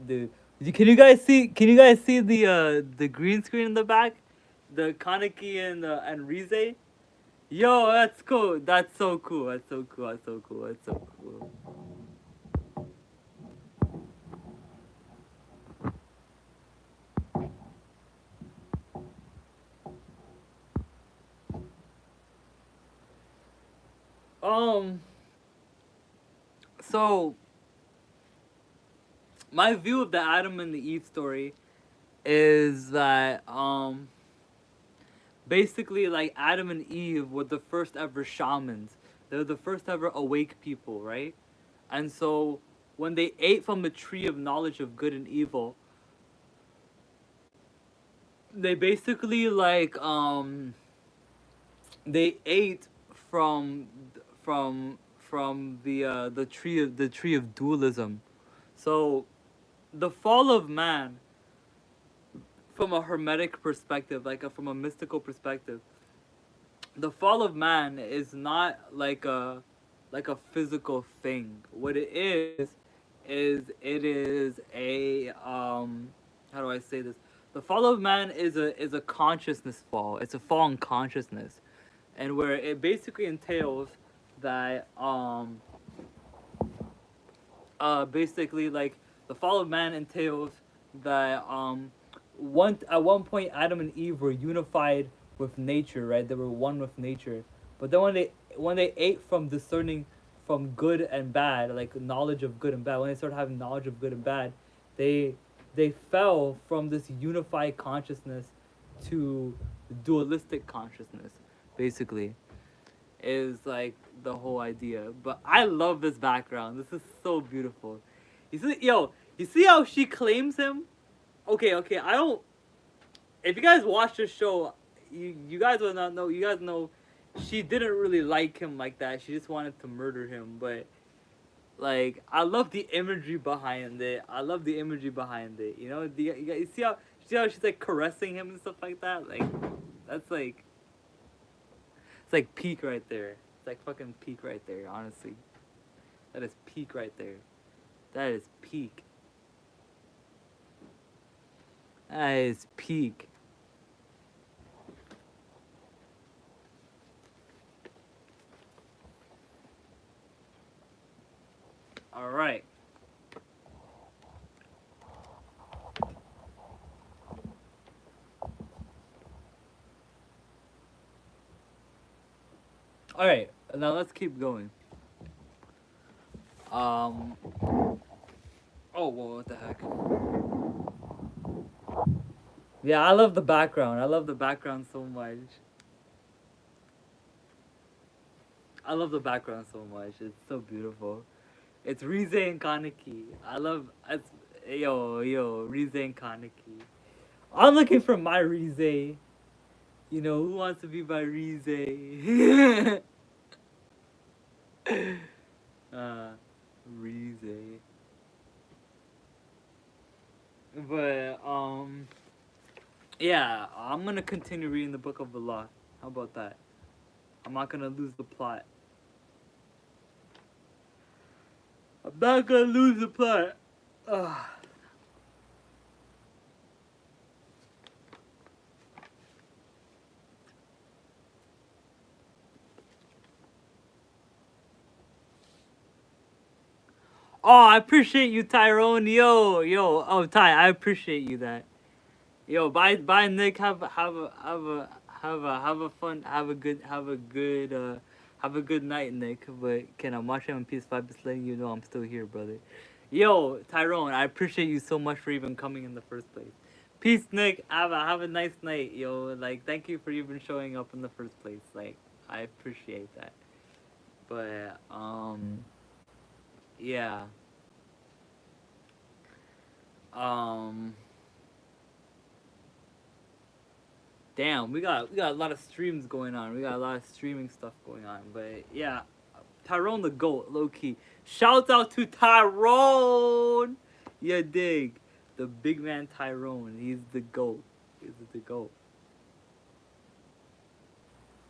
dude. Can you guys see? Can you guys see the green screen in the back, the Kaneki and Rize? Yo, that's cool. That's so cool. That's so cool. That's so cool. That's so cool. Um. So my view of the Adam and the Eve story is that basically like Adam and Eve were the first ever shamans. They're the first ever awake people, right? And so when they ate from the tree of knowledge of good and evil, they basically like they ate from the tree of dualism. So the fall of man from a hermetic perspective, from a mystical perspective, the fall of man is not like a physical thing. What it is it is a how do I say this? The fall of man is a consciousness fall. It's a fall in consciousness, and where it basically entails that basically like the fall of man entails that at one point Adam and Eve were unified with nature, right? They were one with nature. But then when they ate from discerning from good and bad, like knowledge of good and bad, when they started having knowledge of good and bad, they they fell from this unified consciousness to dualistic consciousness, basically is like the whole idea. But I love this background. This is so beautiful. You see, yo, you see how she claims him? Okay. I don't. If you guys watch the show, you guys will not know. You guys know, she didn't really like him like that. She just wanted to murder him. But like, I love the imagery behind it. I love the imagery behind it. You know, you see how she's like caressing him and stuff like that. Like, that's like it's like peak right there. It's like fucking peak right there, honestly. That is peak right there. That is peak. That is peak. Alright. Alright, now let's keep going. Oh, well, what the heck? Yeah, I love the background. I love the background so much. I love the background so much. It's so beautiful. It's Rize and Kaneki. I love it's Rize and Kaneki. I'm looking for my Rize. You know, who wants to be my Rize? Rize. But yeah, I'm gonna continue reading the Book of Allah. How about that? I'm not gonna lose the plot. I'm not gonna lose the plot. Ugh. Oh, I appreciate you, Tyrone. Yo. Oh, Ty, I appreciate you that. Yo, bye, Nick. Have a fun, have a good night, Nick. But can I watch him on PS5? Just letting you know I'm still here, brother. Yo, Tyrone, I appreciate you so much for even coming in the first place. Peace, Nick. Have a nice night, yo. Like, thank you for even showing up in the first place. Like, I appreciate that. But yeah. Damn, we got a lot of streams going on. We got a lot of streaming stuff going on. But yeah, Tyrone the GOAT, low key. Shout out to Tyrone. You dig? The big man Tyrone. He's the GOAT. He's the GOAT.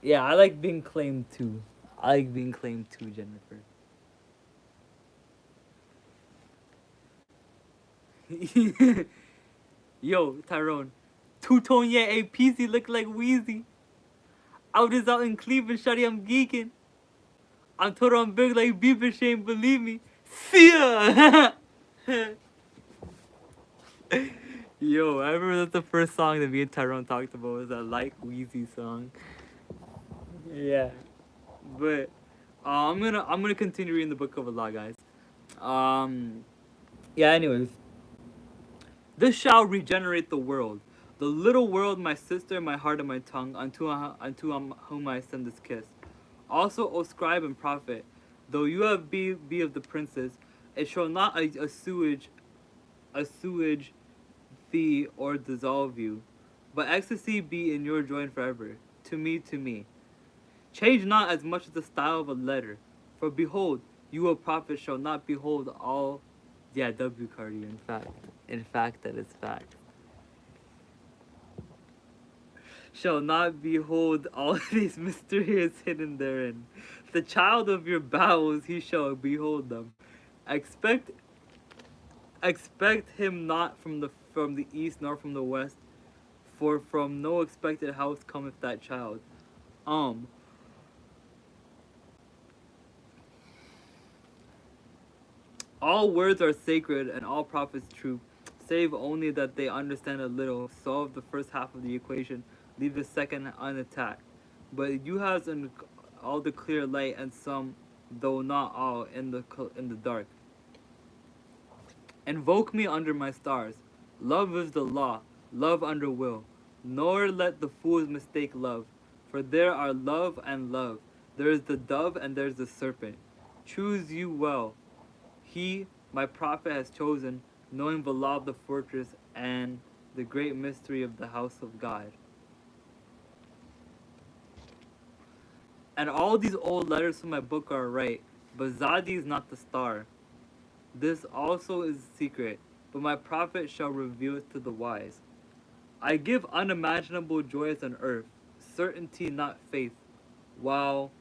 Yeah, I like being claimed too. I like being claimed too, Jennifer. Yo, Tyrone. Two-tone, yeah, APC look like Wheezy. Out is out in Cleveland, shawty, I'm geeking. I'm told I'm big like Bieber, Shane, believe me. See ya! Yo, I remember that's the first song that me and Tyrone talked about was that Like Wheezy song. Yeah. But I'm gonna continue reading the Book of Allah, guys. Um, yeah, anyways. This shall regenerate the world. The little world, my sister, my heart, and my tongue, unto whom I send this kiss. Also, O scribe and prophet, though you have be of the princes, it shall not assuage thee or dissolve you, but ecstasy be in your joy forever. To me. Change not as much as the style of a letter, for behold, you a prophet shall not behold all. Yeah, W Cardi. In fact, that is fact. Shall not behold all these mysteries hidden therein. The child of your bowels he shall behold them. Expect expect him not from the east nor from the west, for from no expected house cometh that child. Um all words are sacred and all prophets true, save only that they understand a little, solve the first half of the equation, leave the second unattacked. But you have all the clear light and some, though not all, in the dark. Invoke me under my stars. Love is the law, love under will. Nor let the fools mistake love, for there are love and love. There is the dove and there is the serpent. Choose you well. He, my prophet, has chosen, knowing the law of the fortress and the great mystery of the house of God. And all these old letters from my book are right, but Zadi is not the star. This also is secret, but my prophet shall reveal it to the wise. I give unimaginable joys on earth, certainty not faith, while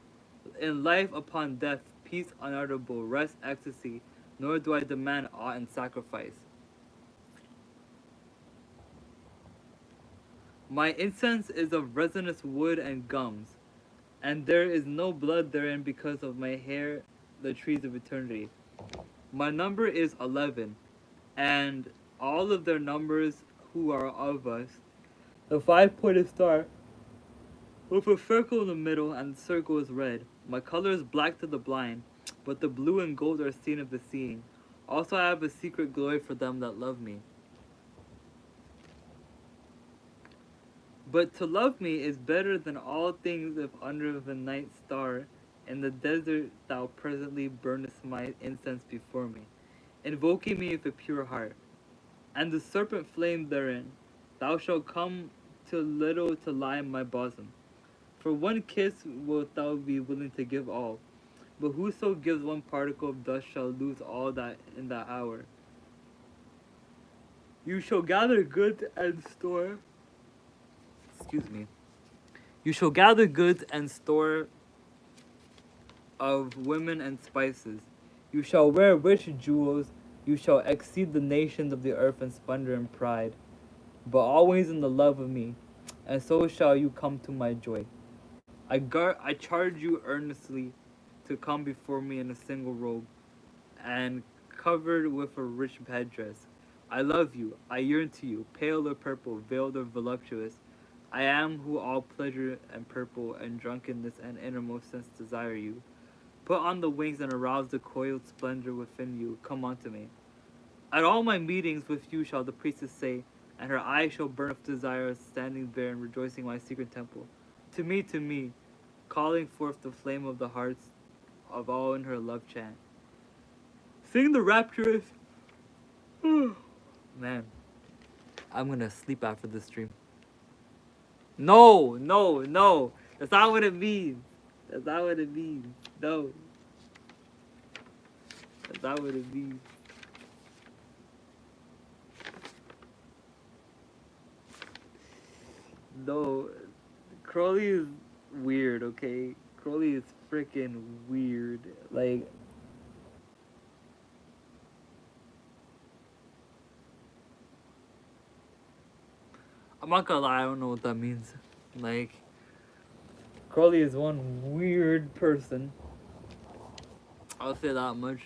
in life upon death, peace unutterable, rest ecstasy, nor do I demand aught in sacrifice. My incense is of resinous wood and gums, and there is no blood therein because of my hair, the trees of eternity. My number is 11, and all of their numbers who are of us. The five-pointed star with a circle in the middle, and the circle is red. My color is black to the blind, but the blue and gold are seen of the seeing. Also I have a secret glory for them that love me. But to love me is better than all things if under the night star in the desert thou presently burnest my incense before me, invoking me with a pure heart. And the serpent flame therein, thou shalt come to little to lie in my bosom. For one kiss wilt thou be willing to give all, but whoso gives one particle of dust shall lose all that in that hour. You shall gather goods and store. Excuse me. You shall gather goods and store of women and spices. You shall wear rich jewels. You shall exceed the nations of the earth in splendor and pride, but always in the love of me, and so shall you come to my joy. I charge you earnestly to come before me in a single robe, and covered with a rich headdress. I love you, I yearn to you, pale or purple, veiled or voluptuous. I am who all pleasure and purple and drunkenness and innermost sense desire you. Put on the wings and arouse the coiled splendor within you. Come unto me. At all my meetings with you shall the priestess say, and her eyes shall burn with desire, standing there and rejoicing in my secret temple. To me, calling forth the flame of the hearts of all in her love chant. Sing the rapturous. Man, I'm gonna sleep after this stream. No, no, no. That's not what it means. That's not what it means. No. That's not what it means. No. Crowley is weird, okay? Crowley is freaking weird. Like, I'm not gonna lie, I don't know what that means. Like, Crowley is one weird person. I'll say that much.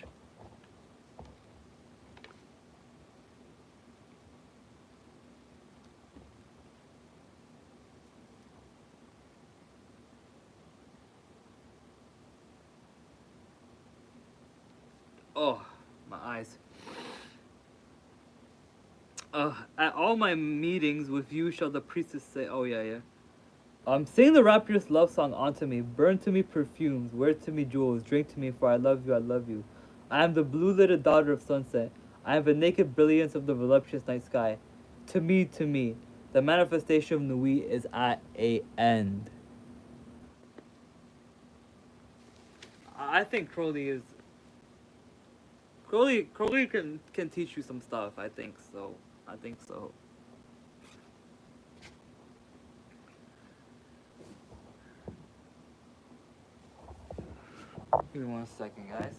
Oh, My eyes. At all my meetings with you shall the priestess say, oh yeah, yeah. Sing the rapturous love song onto me, burn to me perfumes, wear to me jewels, drink to me, for I love you, I love you. I am the blue-lidded daughter of sunset. I am the naked brilliance of the voluptuous night sky. To me, the manifestation of Nui is at a end. I think Crowley can teach you some stuff. I think so. I think so. Give me 1 second, guys.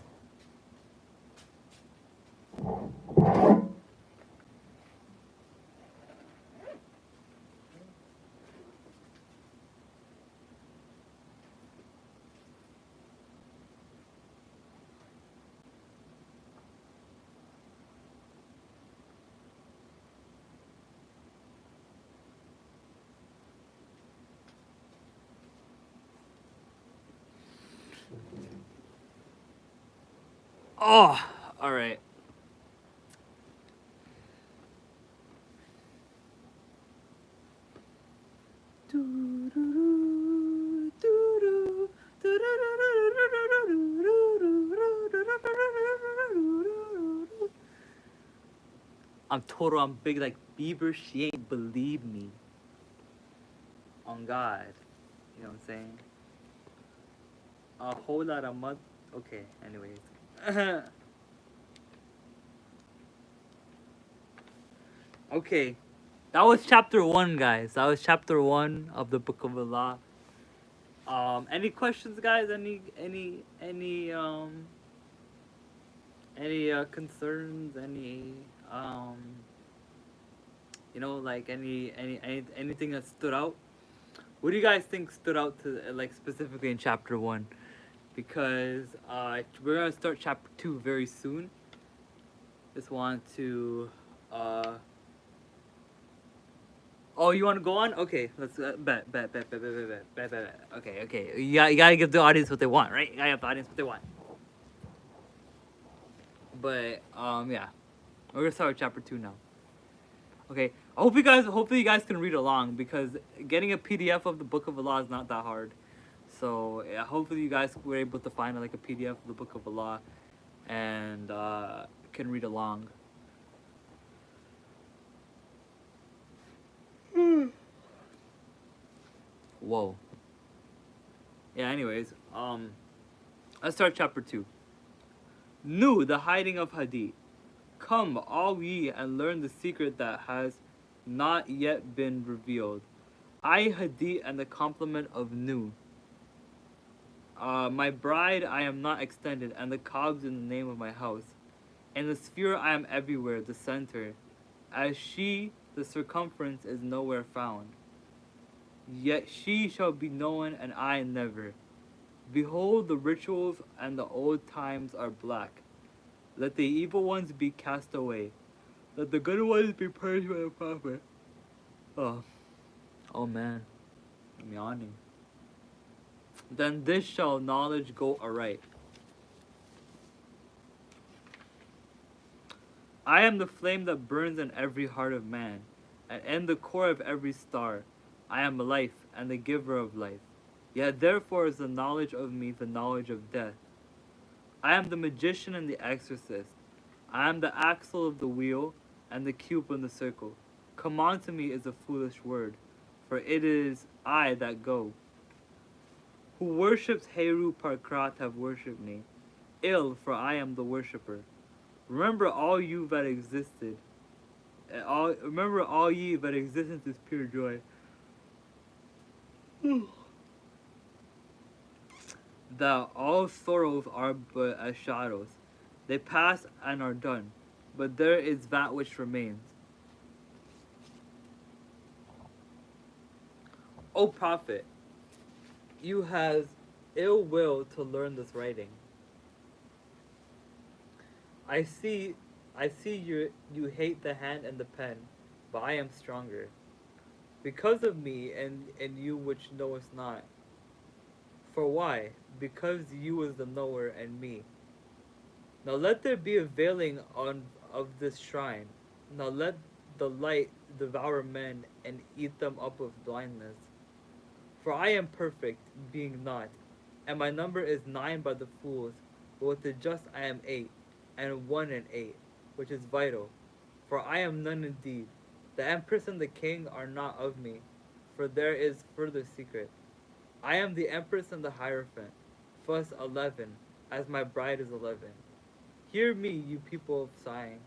Oh, all right. I'm total. I'm big like Bieber. She ain't believe me. On God, you know what I'm saying? A whole lot of mud. Okay. Anyways. Okay. That was chapter 1, guys. That was chapter 1 of the Book of Allah. Any questions, guys? Any concerns? Any like anything that stood out? What do you guys think stood out to like specifically in chapter 1? Because we're gonna start chapter 2 very soon. Just want to Oh, you want to go on? Okay, let's bet. Okay. You gotta give the audience what they want, right? You gotta give the audience what they want. But yeah, we're gonna start with chapter 2 now. Okay, hopefully you guys can read along, because getting a PDF of the Book of Allah is not that hard. So yeah, hopefully you guys were able to find like a PDF of the Book of Allah and can read along. Whoa. Yeah, anyways, let's start chapter 2. Nu, the hiding of Hadith. Come, all ye, and learn the secret that has not yet been revealed. I, Hadith, and the complement of Nu. My bride, I am not extended, and the cogs in the name of my house. In the sphere I am everywhere, the center. As she, the circumference is nowhere found. Yet she shall be known, and I never. Behold, the rituals and the old times are black. Let the evil ones be cast away. Let the good ones be purged by the prophet. Oh man, I'm yawning. Then this shall knowledge go aright. I am the flame that burns in every heart of man, and in the core of every star. I am life, and the giver of life. Yet therefore is the knowledge of me the knowledge of death. I am the magician and the exorcist. I am the axle of the wheel, and the cube in the circle. Come unto me is a foolish word, for it is I that go. Who worships Heru Parkrat have worshipped me. Ill, for I am the worshipper. Remember all you that existed. Remember all ye that existence is pure joy. That all sorrows are but as shadows. They pass and are done, but there is that which remains. O prophet, you have ill will to learn this writing. I see you hate the hand and the pen, but I am stronger. Because of me and you which knowest not. For why? Because you is the knower and me. Now let there be a veiling on of this shrine. Now let the light devour men and eat them up with blindness. For I am perfect, being not, and my number is 9 by the fools, but with the just I am 8, and 1 and 8, which is vital. For I am none indeed. The empress and the king are not of me, for there is further secret. I am the empress and the hierophant, thus 11, as my bride is 11. Hear me, you people of sighing.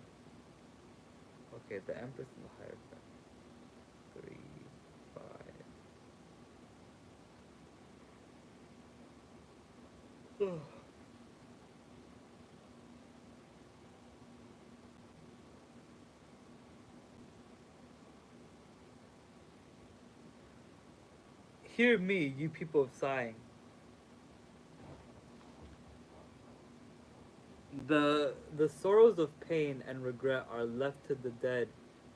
Okay, the empress and the hierophant. 3, 5. Hear me, you people of sighing. The sorrows of pain and regret are left to the dead,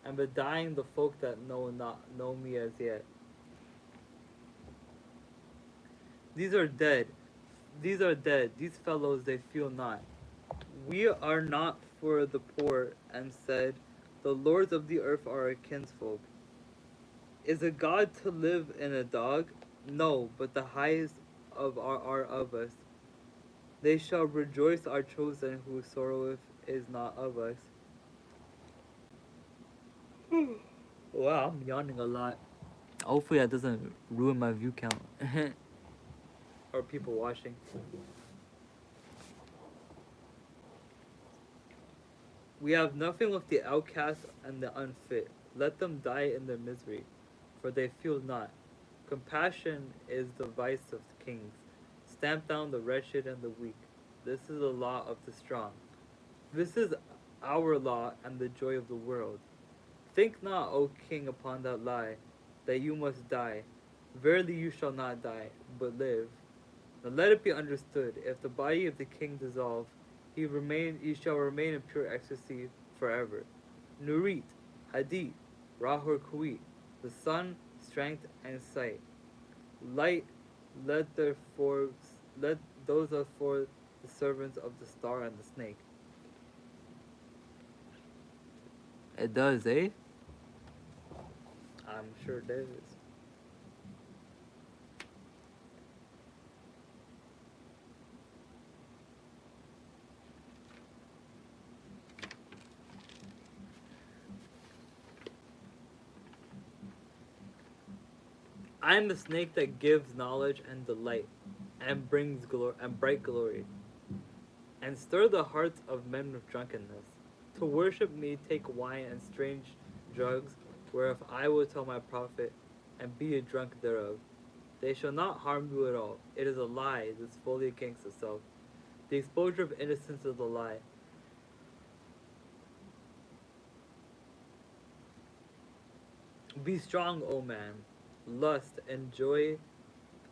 and the dying the folk that know me as yet. These are dead. These are dead. These fellows they feel not. We are not for the poor, and said, the lords of the earth are our kinsfolk. Is a god to live in a dog? No, but the highest of are of us. They shall rejoice our chosen who sorroweth is not of us. Wow, I'm yawning a lot. Hopefully that doesn't ruin my view count. Or people watching. We have nothing with the outcast and the unfit. Let them die in their misery, for they feel not. Compassion is the vice of kings. Stamp down the wretched and the weak. This is the law of the strong. This is our law and the joy of the world. Think not, O king, upon that lie, that you must die. Verily you shall not die, but live. Now let it be understood, if the body of the king dissolve, he shall remain in pure ecstasy forever. Nurit, Hadith, Rahor Kuit, the sun, strength, and sight. Light, let therefore let those are for the servants of the star and the snake. It does, eh? I'm sure it does. I am the snake that gives knowledge and delight, and brings bright glory, and stir the hearts of men with drunkenness. To worship me, take wine and strange drugs, whereof I will tell my prophet, and be a drunk thereof. They shall not harm you at all. It is a lie that is fully against itself. The exposure of innocence is a lie. Be strong, O man. Lust, enjoy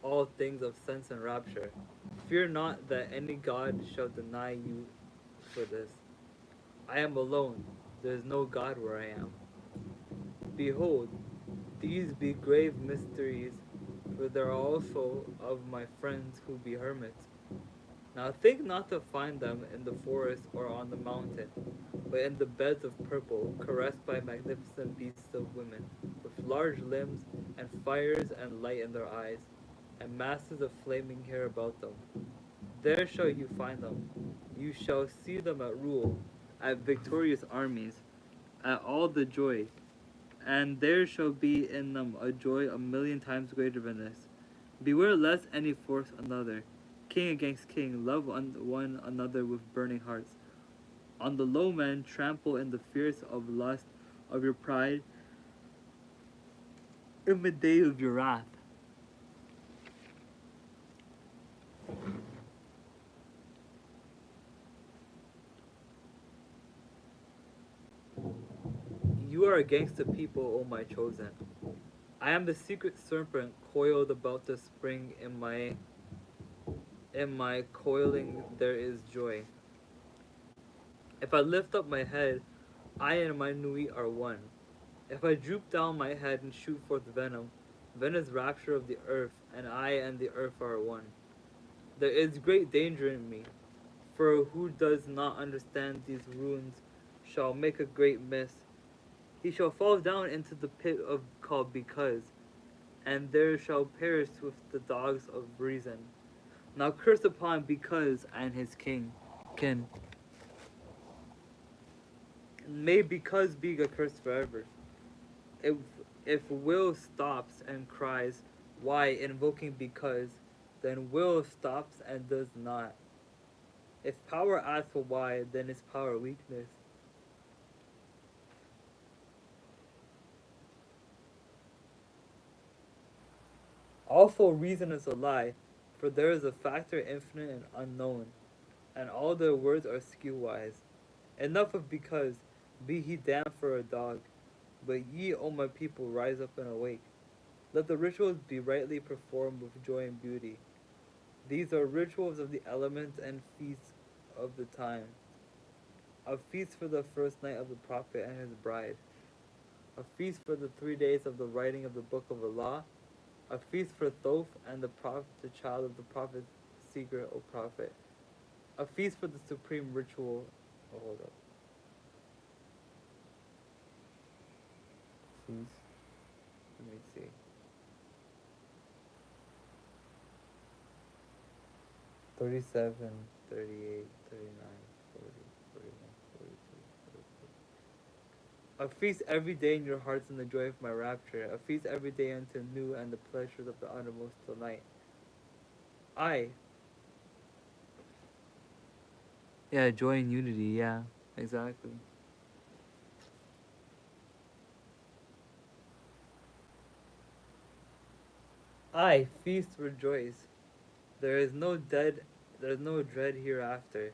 all things of sense and rapture. Fear not that any god shall deny you for this. I am alone. There is no god where I am. Behold, these be grave mysteries, for there are also of my friends who be hermits. Now think not to find them in the forest or on the mountain, but in the beds of purple, caressed by magnificent beasts of women, with large limbs, and fires and light in their eyes, and masses of flaming hair about them. There shall you find them. You shall see them at rule, at victorious armies, at all the joy, and there shall be in them a joy a million times greater than this. Beware lest any force another, king against king, love one another with burning hearts. On the low men trample in the fierce of lust of your pride in the day of your wrath. You are against the people, O my chosen. I am the secret serpent coiled about the spring. In my coiling there is joy. If I lift up my head, I and my Nui are one. If I droop down my head and shoot forth venom, then is rapture of the earth, and I and the earth are one. There is great danger in me. For who does not understand these runes shall make a great miss. He shall fall down into the pit of called because, and there shall perish with the dogs of reason. Now curse upon because and his kin. May because be accursed forever. If if will stops and cries, why invoking because, then will stops and does not. If power asks for why, then is power weakness. Also reason is a lie, for there is a factor infinite and unknown, and all their words are skew wise. Enough of because, be he damned for a dog. But ye, O my people, rise up and awake. Let the rituals be rightly performed with joy and beauty. These are rituals of the elements and feasts of the time. A feast for the first night of the prophet and his bride. A feast for the 3 days of the writing of the book of the law. A feast for Thoth and the prophet, the child of the prophet, seeker, O prophet. A feast for the supreme ritual. Oh, hold up. Feast. Let me see. 37, 38, 39, 40, 41, 42, 43. A feast every day in your hearts in the joy of my rapture. A feast every day unto new and the pleasures of the uttermost delight. I. Yeah, joy and unity. Yeah, exactly. I feast rejoice. There is no dead. There is no dread hereafter.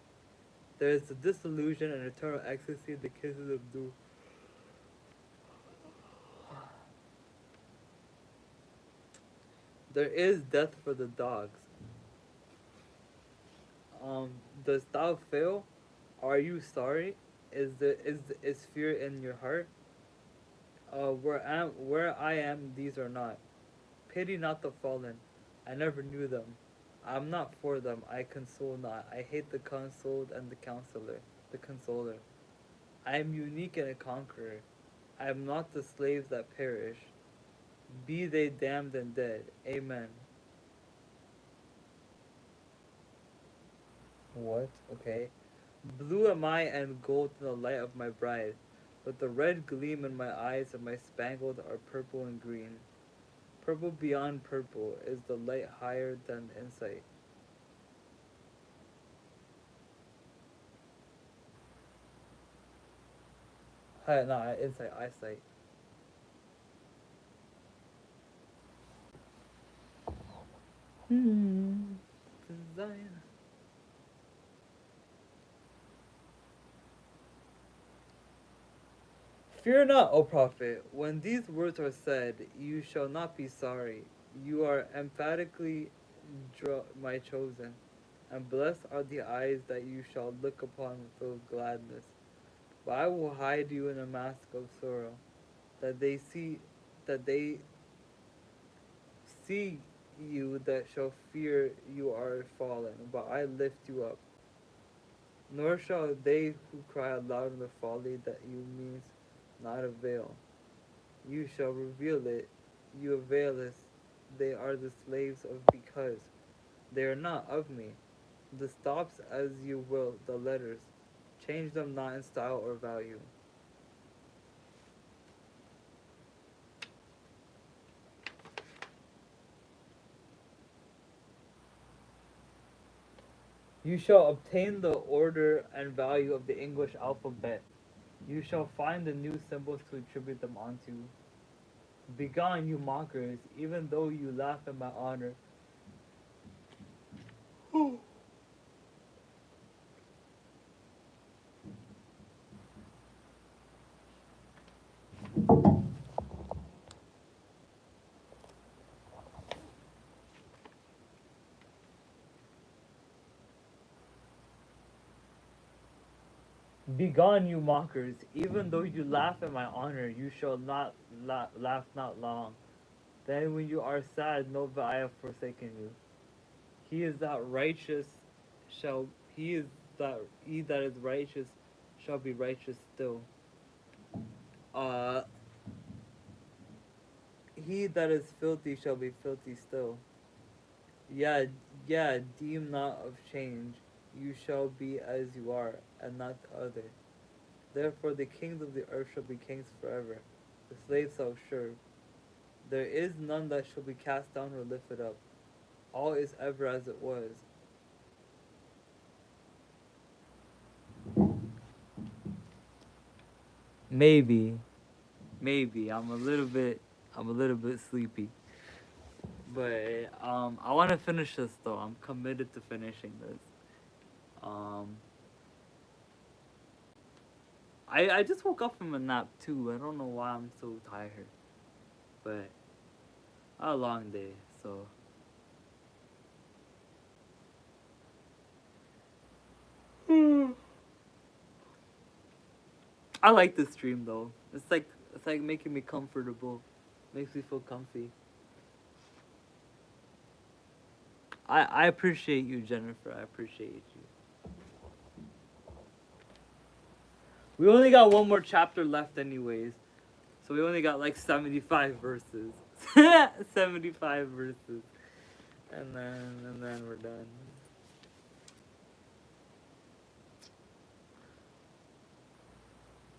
There is the disillusion and eternal ecstasy, the kisses of doom. There is death for the dogs. Um, does thou fail? Are you sorry? Is fear in your heart? Where I am, these are not. Pity not the fallen. I never knew them. I am not for them. I console not. I hate the consoled and the counselor, the consoler. I am unique and a conqueror. I am not the slaves that perish. Be they damned and dead. Amen. What? Okay. Blue am I and gold in the light of my bride, but the red gleam in my eyes of my spangled are purple and green. Purple beyond purple is the light higher than insight. Hi, not insight, eyesight. Hmm. Design. Fear not, O prophet. When these words are said, you shall not be sorry. You are emphatically my chosen, and blessed are the eyes that you shall look upon with gladness. But I will hide you in a mask of sorrow, that they see you that shall fear you are fallen. But I lift you up. Nor shall they who cry aloud in the folly that you means not avail. You shall reveal it. You availest. They are the slaves of because. They are not of me. The stops as you will, the letters. Change them not in style or value. You shall obtain the order and value of the English alphabet. You shall find the new symbols to attribute them onto. Begone, you mockers, even though you laugh at my honor. Begone, you mockers, even though you laugh at my honor, you shall not laugh not long. Then when you are sad, know that I have forsaken you. He is that righteous shall he is that is righteous shall be righteous still. Uh, he that is filthy shall be filthy still. Yeah, yeah, deem not of change. You shall be as you are, and not the other. Therefore the kings of the earth shall be kings forever. The slaves shall serve. There is none that shall be cast down or lifted up. All is ever as it was. Maybe, maybe I'm a little bit sleepy. But I want to finish this though. I'm committed to finishing this. Um, I just woke up from a nap too. I don't know why I'm so tired, but a long day. So I like this stream though. It's like making me comfortable. Makes me feel comfy. I appreciate you, Jennifer. I appreciate you. We only got one more chapter left, anyways. So we only got like 75 verses. 75 verses. And then we're done.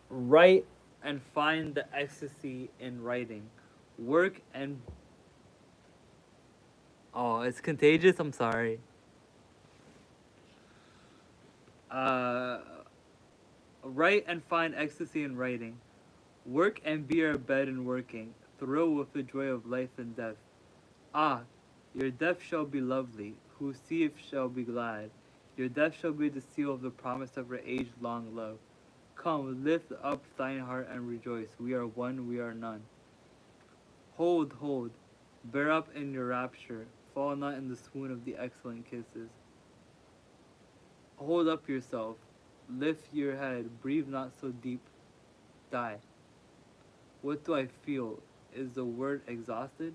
Write and find the ecstasy in writing. Work and oh, it's contagious. I'm sorry. Uh, write and find ecstasy in writing. Work and be our bed in working. Thrill with the joy of life and death. Ah, your death shall be lovely. Who seeth shall be glad. Your death shall be the seal of the promise of our age-long love. Come, lift up thine heart and rejoice. We are one, we are none. Hold, hold, bear up in your rapture. Fall not in the swoon of the excellent kisses. Hold up yourself. Lift your head. Breathe not so deep. Die. What do I feel? Is the word exhausted?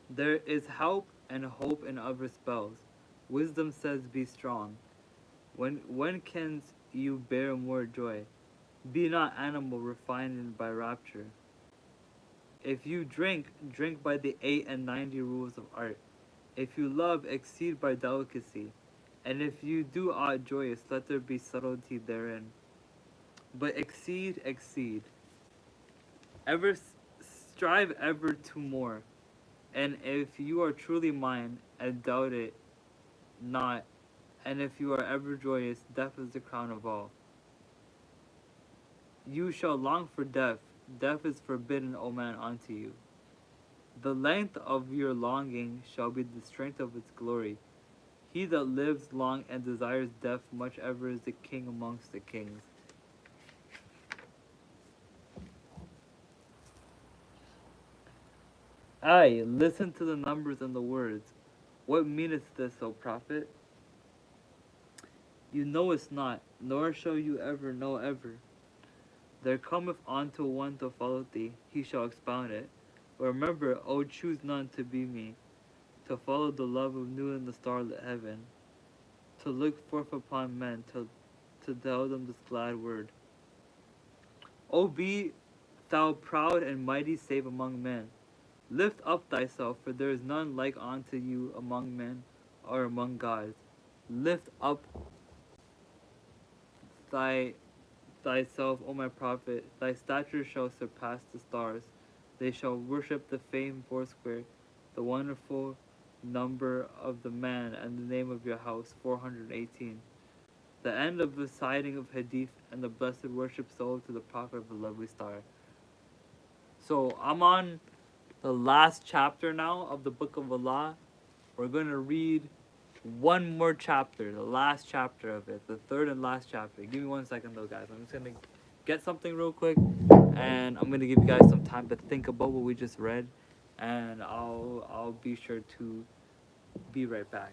There is help and hope in other spells. Wisdom says, be strong. When can you bear more joy? Be not animal refined by rapture. If you drink, drink by the 8 and 90 rules of art. If you love, exceed by delicacy. And if you do aught joyous, let there be subtlety therein. But exceed, exceed. Ever strive ever to more. And if you are truly mine, and doubt it not, and if you are ever joyous, death is the crown of all. You shall long for death. Death is forbidden, O man, unto you. The length of your longing shall be the strength of its glory. He that lives long and desires death much ever is the king amongst the kings. Aye, listen to the numbers and the words. What meaneth this, O prophet? You know it's not, nor shall you ever know ever. There cometh unto one to follow thee, he shall expound it. But remember, O choose none to be me, to follow the love of new in the starlit heaven, to look forth upon men, to tell them this glad word. O be thou proud and mighty save among men. Lift up thyself, for there is none like unto you among men or among gods. Lift up thyself, O my prophet. Thy stature shall surpass the stars. They shall worship the famed foursquare, the wonderful number of the man, and the name of your house, 418. The end of the siding of Hadith, and the blessed worship soul to the prophet of the lovely star. So I'm on the last chapter now of the Book of Allah. We're going to read one more chapter, the last chapter of it, the third and last chapter. Give me 1 second though, guys. I'm just going to get something real quick, and I'm going to give you guys some time to think about what we just read, and I'll be sure to be right back.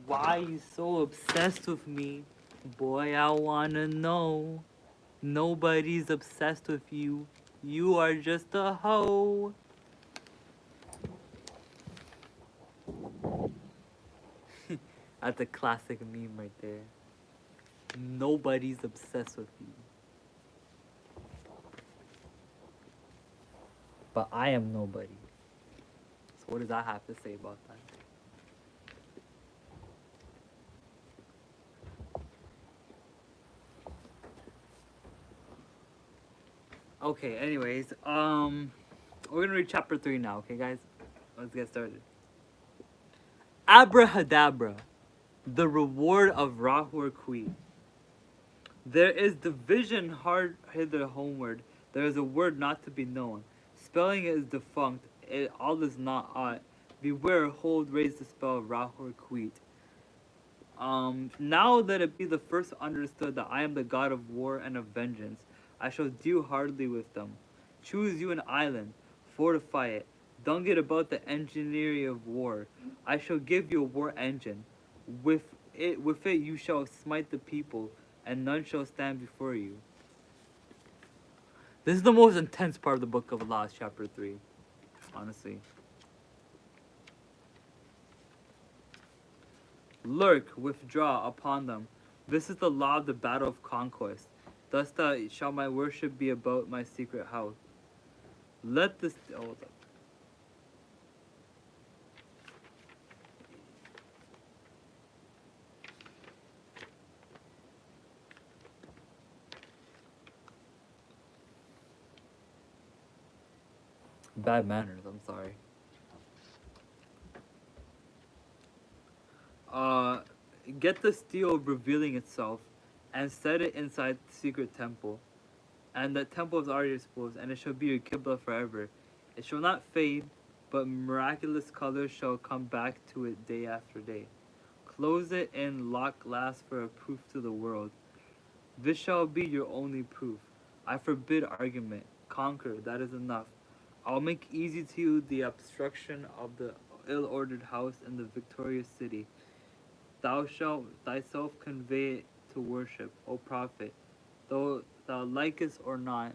Why you so obsessed with me? Boy, I wanna know. Nobody's obsessed with you. You are just a hoe. That's a classic meme right there. Nobody's obsessed with you. But I am nobody. So what does I have to say about that? Okay, anyways, we're gonna read chapter 3 now, okay guys? Let's get started. Abrahadabra, the reward of Rahur Kui. There is division hard hither homeward. There is a word not to be known. Spelling it is defunct. It all is not aught. Beware, hold, raise the spell, Rahur Kuit. Now let it be the first understood that I am the god of war and of vengeance. I shall deal hardly with them. Choose you an island, fortify it. Don't get about the engineering of war. I shall give you a war engine. With it you shall smite the people, and none shall stand before you. This is the most intense part of the book of Laws, chapter 3. Honestly. Lurk, withdraw upon them. This is the law of the battle of conquest. Thus shall my worship be about my secret house. Let this. Oh, hold up. Bad manners, I'm sorry. Uh, get the steel revealing itself and set it inside the secret temple. And the temple is already exposed, and it shall be your Qibla forever. It shall not fade, but miraculous colors shall come back to it day after day. Close it in lock glass for a proof to the world. This shall be your only proof. I forbid argument. Conquer, that is enough. I'll make easy to you the obstruction of the ill-ordered house in the victorious city. Thou shalt thyself convey it to worship, O prophet, though thou likest or not.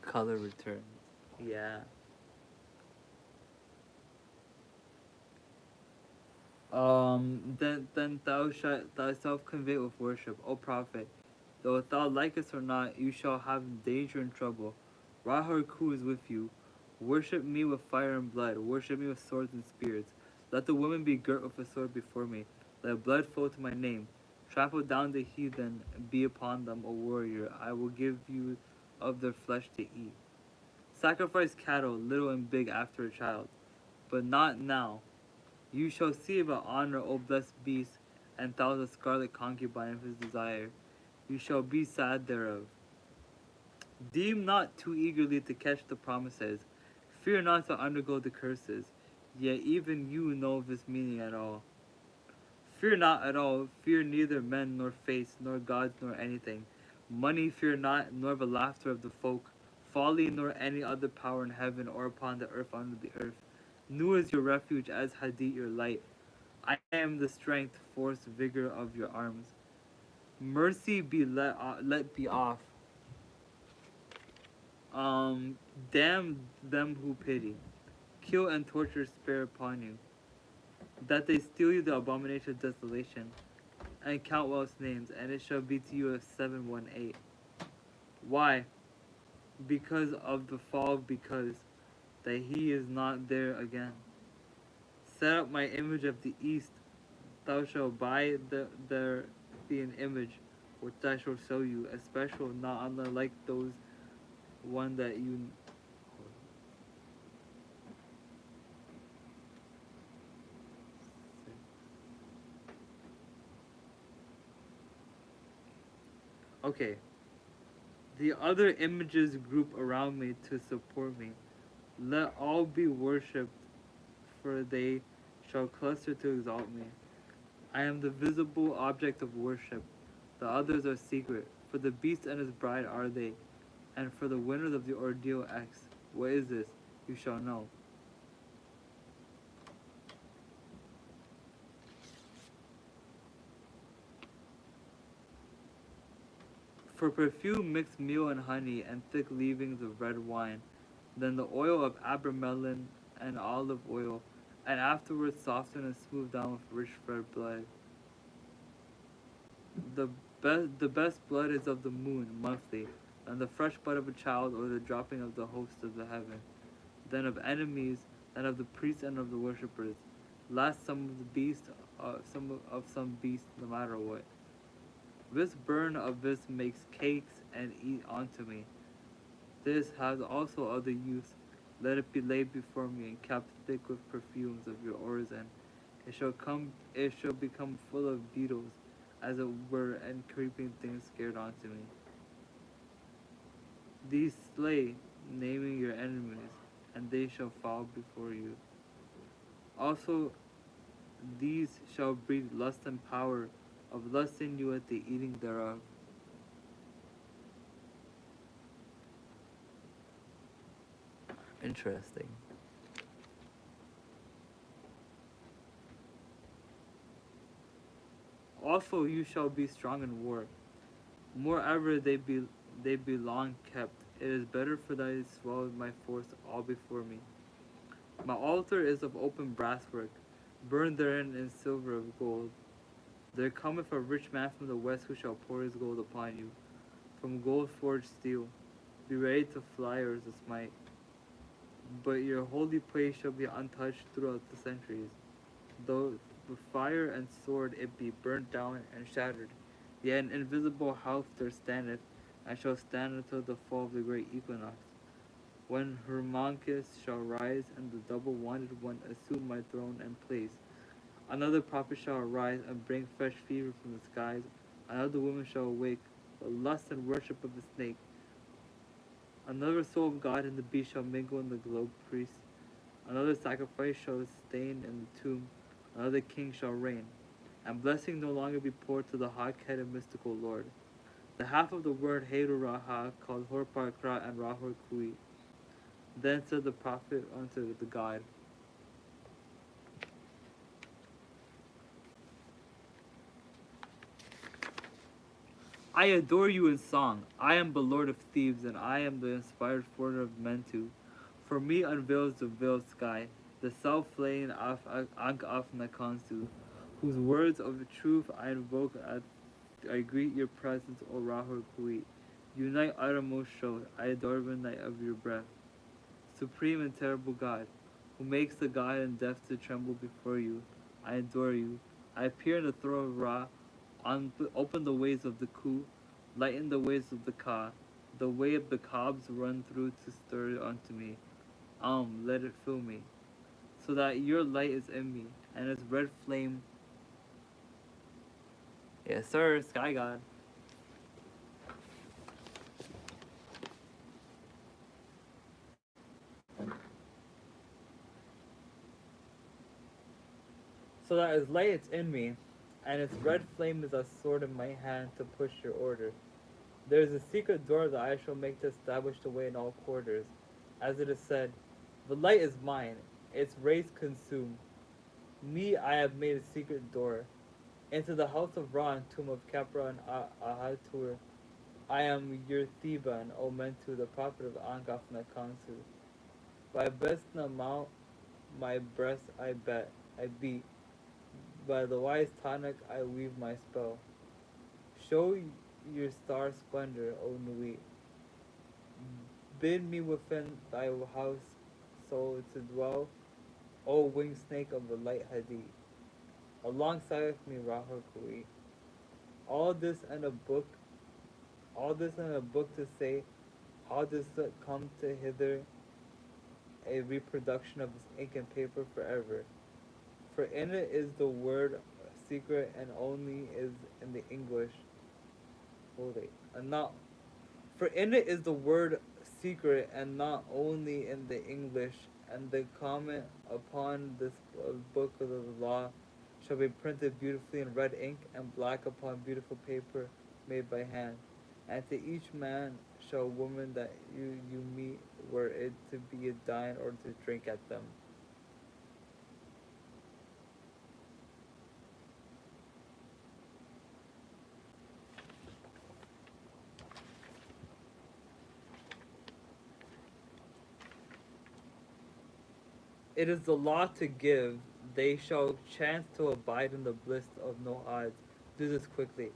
Color returns. Yeah. Then thou shalt thyself convey it with worship, O prophet. Though if thou likest or not, you shall have danger and trouble. Rahar Ku is with you. Worship me with fire and blood. Worship me with swords and spears. Let the women be girt with a sword before me. Let blood flow to my name. Trample down the heathen, be upon them, O warrior. I will give you of their flesh to eat. Sacrifice cattle, little and big, after a child, but not now. You shall see about honor, O blessed beast, and thou the scarlet concubine of his desire. You shall be sad thereof. Deem not too eagerly to catch the promises. Fear not to undergo the curses. Yet even you know this meaning at all. Fear not at all. Fear neither men nor face, nor gods nor anything. Money fear not, nor the laughter of the folk. Folly nor any other power in heaven or upon the earth under the earth. Nu is your refuge as Hadid your light. I am the strength, force, vigor of your arms. Mercy be let be off. Damn them who pity. Kill and torture spare upon you. That they steal you the abomination of desolation, and count Wealth's names, and it shall be to you a 718. Why? Because of the fall, because that he is not there again. Set up my image of the east. Thou shalt buy there be an image, which I shall show you, a special, not unlike those one that you. Okay. The other images group around me to support me. Let all be worshipped, for they shall cluster to exalt me. I am the visible object of worship. The others are secret. For the beast and his bride are they, and for the winners of the ordeal X. What is this? You shall know. For perfume mix meal and honey and thick leavings of red wine, then the oil of abramelin and olive oil, and afterwards soften and smooth down with rich red blood. The the best blood is of the moon monthly, and the fresh blood of a child or the dropping of the host of the heaven, then of enemies, then of the priests and of the worshippers. Last some of the beast, some beast, no matter what. This burn of this makes cakes and eat unto me. This has also other use. Let it be laid before me and kept thick with perfumes of your orison. It shall become full of beetles, as it were, and creeping things scared onto me. These slay, naming your enemies, and they shall fall before you. Also, these shall breed lust and power, of lusting you at the eating thereof. Interesting. Also, you shall be strong in war. Moreover, they be long kept. It is better for thy to swallow my force all before me. My altar is of open brasswork, burned therein in silver of gold. There cometh a rich man from the west who shall pour his gold upon you, from gold forged steel. Be ready to fly or to smite. But your holy place shall be untouched throughout the centuries. Though with fire and sword it be burnt down and shattered, yet an invisible house there standeth, and shall stand until the fall of the great equinox, when Hermonchus shall rise, and the double-wanted one assume my throne and place. Another prophet shall arise and bring fresh fever from the skies. Another woman shall awake, the lust and worship of the snake. Another soul of God and the beast shall mingle in the globe priest. Another sacrifice shall stain in the tomb. Another king shall reign. And blessing no longer be poured to the hot-headed mystical Lord. The half of the word Hedu Raha called Horpar Kra and Rahor Kui. Then said the prophet unto the God, I adore you in song. I am the Lord of Thebes, and I am the inspired foreigner of Mentu. For me unveils the veiled sky, the self-laying Ankh of Nakansu, whose words of truth I invoke as I greet your presence, O Rahor Kui. Unite uttermost show, I adore the night of your breath. Supreme and terrible God, who makes the God and death to tremble before you, I adore you. I appear in the throne of Ra, open the ways of the Ku, lighten the ways of the Ka. The way of the Kabs run through to stir unto me. Let it fill me, so that your light is in me, and its red flame. Yes, sir, Sky God. So that its light is in me, and its red flame is a sword in my hand to push your order. There is a secret door that I shall make to establish the way in all quarters. As it is said, the light is mine, its rays consume. Me I have made a secret door. Into the house of Ra and tomb of Khepra and Ahatur. I am your Theban, O Mentu, the prophet of Angaf Nakansu. By best Namau, my breast I beat. By the wise tonic I weave my spell. Show your star splendor, O Nui. Bid me within thy house soul to dwell, O winged snake of the light Hadi. Alongside of me, Rahor Kui. All this in a book, all this in a book to say, how does it come to hither a reproduction of this ink and paper forever? For in it is the word secret and only is in the English. Hold it. And not for in it is the word secret and not only in the English, and the comment upon this book of the law shall be printed beautifully in red ink and black upon beautiful paper made by hand. And to each man shall woman that you meet, were it to be a dine or to drink at them. It is the law to give. They shall chance to abide in the bliss of no odds. Do this quickly.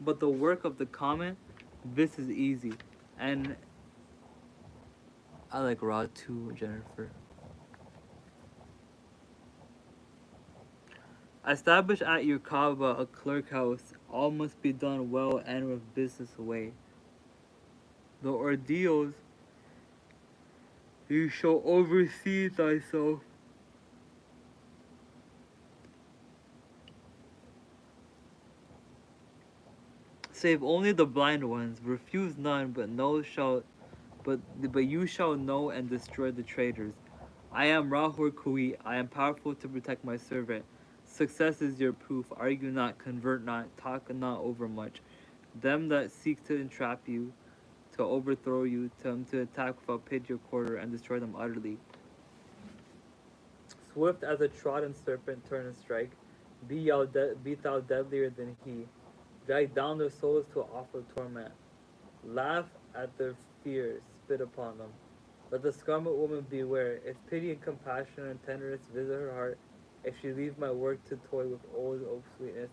But the work of the common, this is easy. And I like Raw too, Jennifer. Establish at your Kaaba a clerk house. All must be done well and with business away. The ordeals you shall oversee thyself. Save only the blind ones. Refuse none, but no shall, but you shall know and destroy the traitors. I am Rahur Kui. I am powerful to protect my servant. Success is your proof. Argue not, convert not, talk not overmuch. Them that seek to entrap you, to overthrow you, to attack without pity or quarter, and destroy them utterly. Swift as a trodden serpent, turn and strike. Be thou deadlier than he. Drag down their souls to awful torment. Laugh at their fears, spit upon them. Let the scarlet woman beware. If pity and compassion and tenderness visit her heart, if she leave my work to toy with old oak sweetness,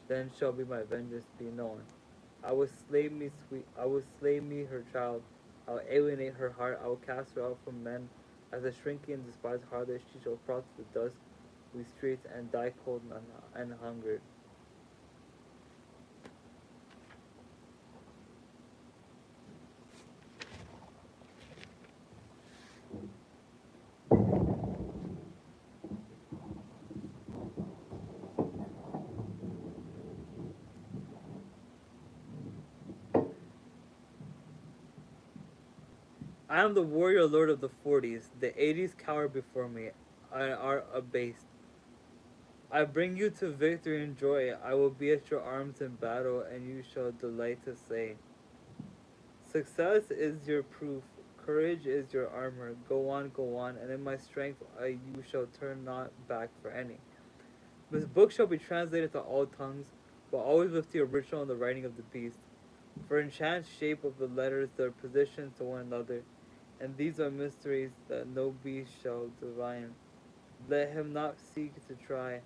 then shall be my vengeance be known. I will slay me her child. I will alienate her heart. I will cast her out from men. As a shrinking and despised harlot, she shall crawl to the dust, we streets, and die cold and hungered. I am the warrior lord of the 40s. The 80s cower before me and are abased. I bring you to victory and joy. I will be at your arms in battle, and you shall delight to say, success is your proof, courage is your armor. Go on, and in my strength you shall turn not back for any. This book shall be translated to all tongues, but always with the original and the writing of the beast. For in chance shape of the letters their position to one another, and these are mysteries that no beast shall divine. Let him not seek to try,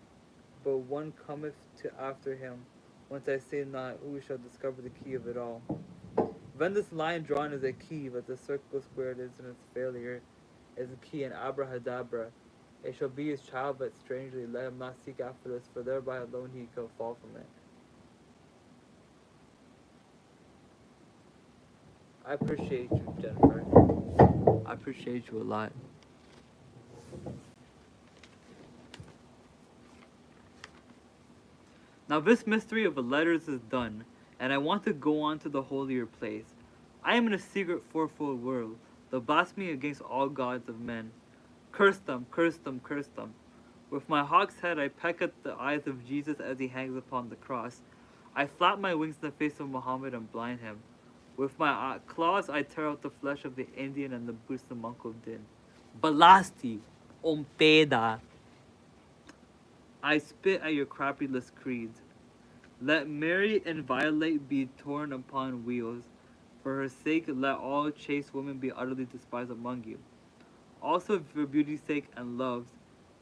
but one cometh to after him. Once I say not, who shall discover the key of it all? When this line drawn is a key, but the circle squared is in its failure, is a key in abrahadabra. It shall be his child, but strangely let him not seek after this, for thereby alone he shall fall from it. I appreciate you, Jennifer. I appreciate you a lot. Now this mystery of the letters is done, and I want to go on to the holier place. I am in a secret fourfold world, the blasphemy against all gods of men. Curse them, curse them, curse them. With my hawk's head I peck at the eyes of Jesus as he hangs upon the cross. I flap my wings in the face of Muhammad and blind him. With my claws I tear out the flesh of the Indian and the boots the monk of Din. Balasti, Ompeda. I spit at your crapulous creeds. Let Mary inviolate be torn upon wheels. For her sake, let all chaste women be utterly despised among you. Also for beauty's sake and love's,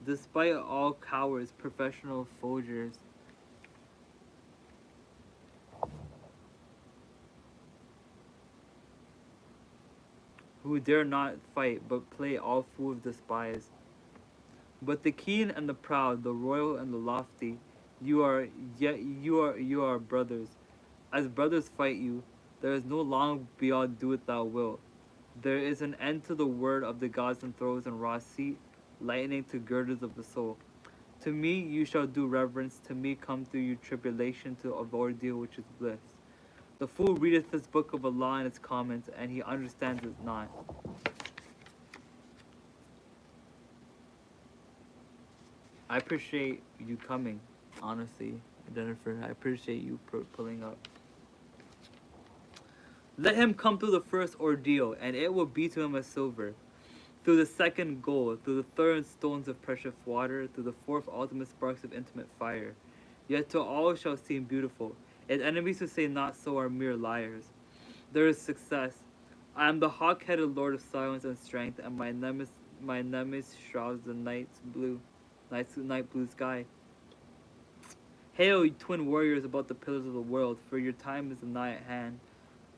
despite all cowards, professional forgers, who dare not fight, but play all fools despise. But the keen and the proud, the royal and the lofty, you are brothers. As brothers fight you, there is no long beyond do it thou wilt. There is an end to the word of the gods and throws and raw seat, lightning to girders of the soul. To me you shall do reverence, to me come through you tribulation to of ordeal which is bliss. The fool readeth this book of Allah and its comments, and he understands it not. I appreciate you coming, honestly, Jennifer. I appreciate you pulling up. Let him come through the first ordeal, and it will be to him as silver. Through the second gold, through the third stones of precious water, through the fourth ultimate sparks of intimate fire. Yet to all shall seem beautiful. His enemies who say not so are mere liars. There is success. I am the hawk-headed lord of silence and strength, and my my nemesis shrouds the night blue sky. Hail, you twin warriors about the pillars of the world, for your time is nigh at hand.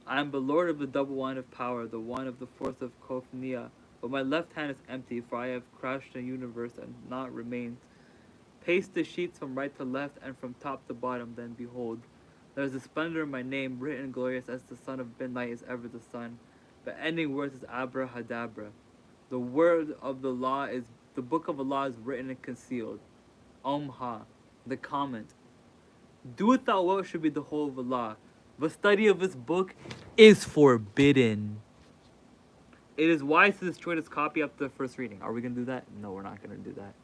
I am the lord of the double wine of power, the wine of the fourth of Kophnia, but my left hand is empty, for I have crashed the universe and not remains. Pace the sheets from right to left and from top to bottom, then behold, there is a splendor in my name, written glorious as the son of midnight is ever the sun. But ending words is abrahadabra. The word of the law is, the book of Allah is written and concealed. Ha. The comment. Doeth thou well should be the whole of Allah. The study of this book is forbidden. It is wise to destroy this copy after the first reading. Are we going to do that? No, we're not going to do that.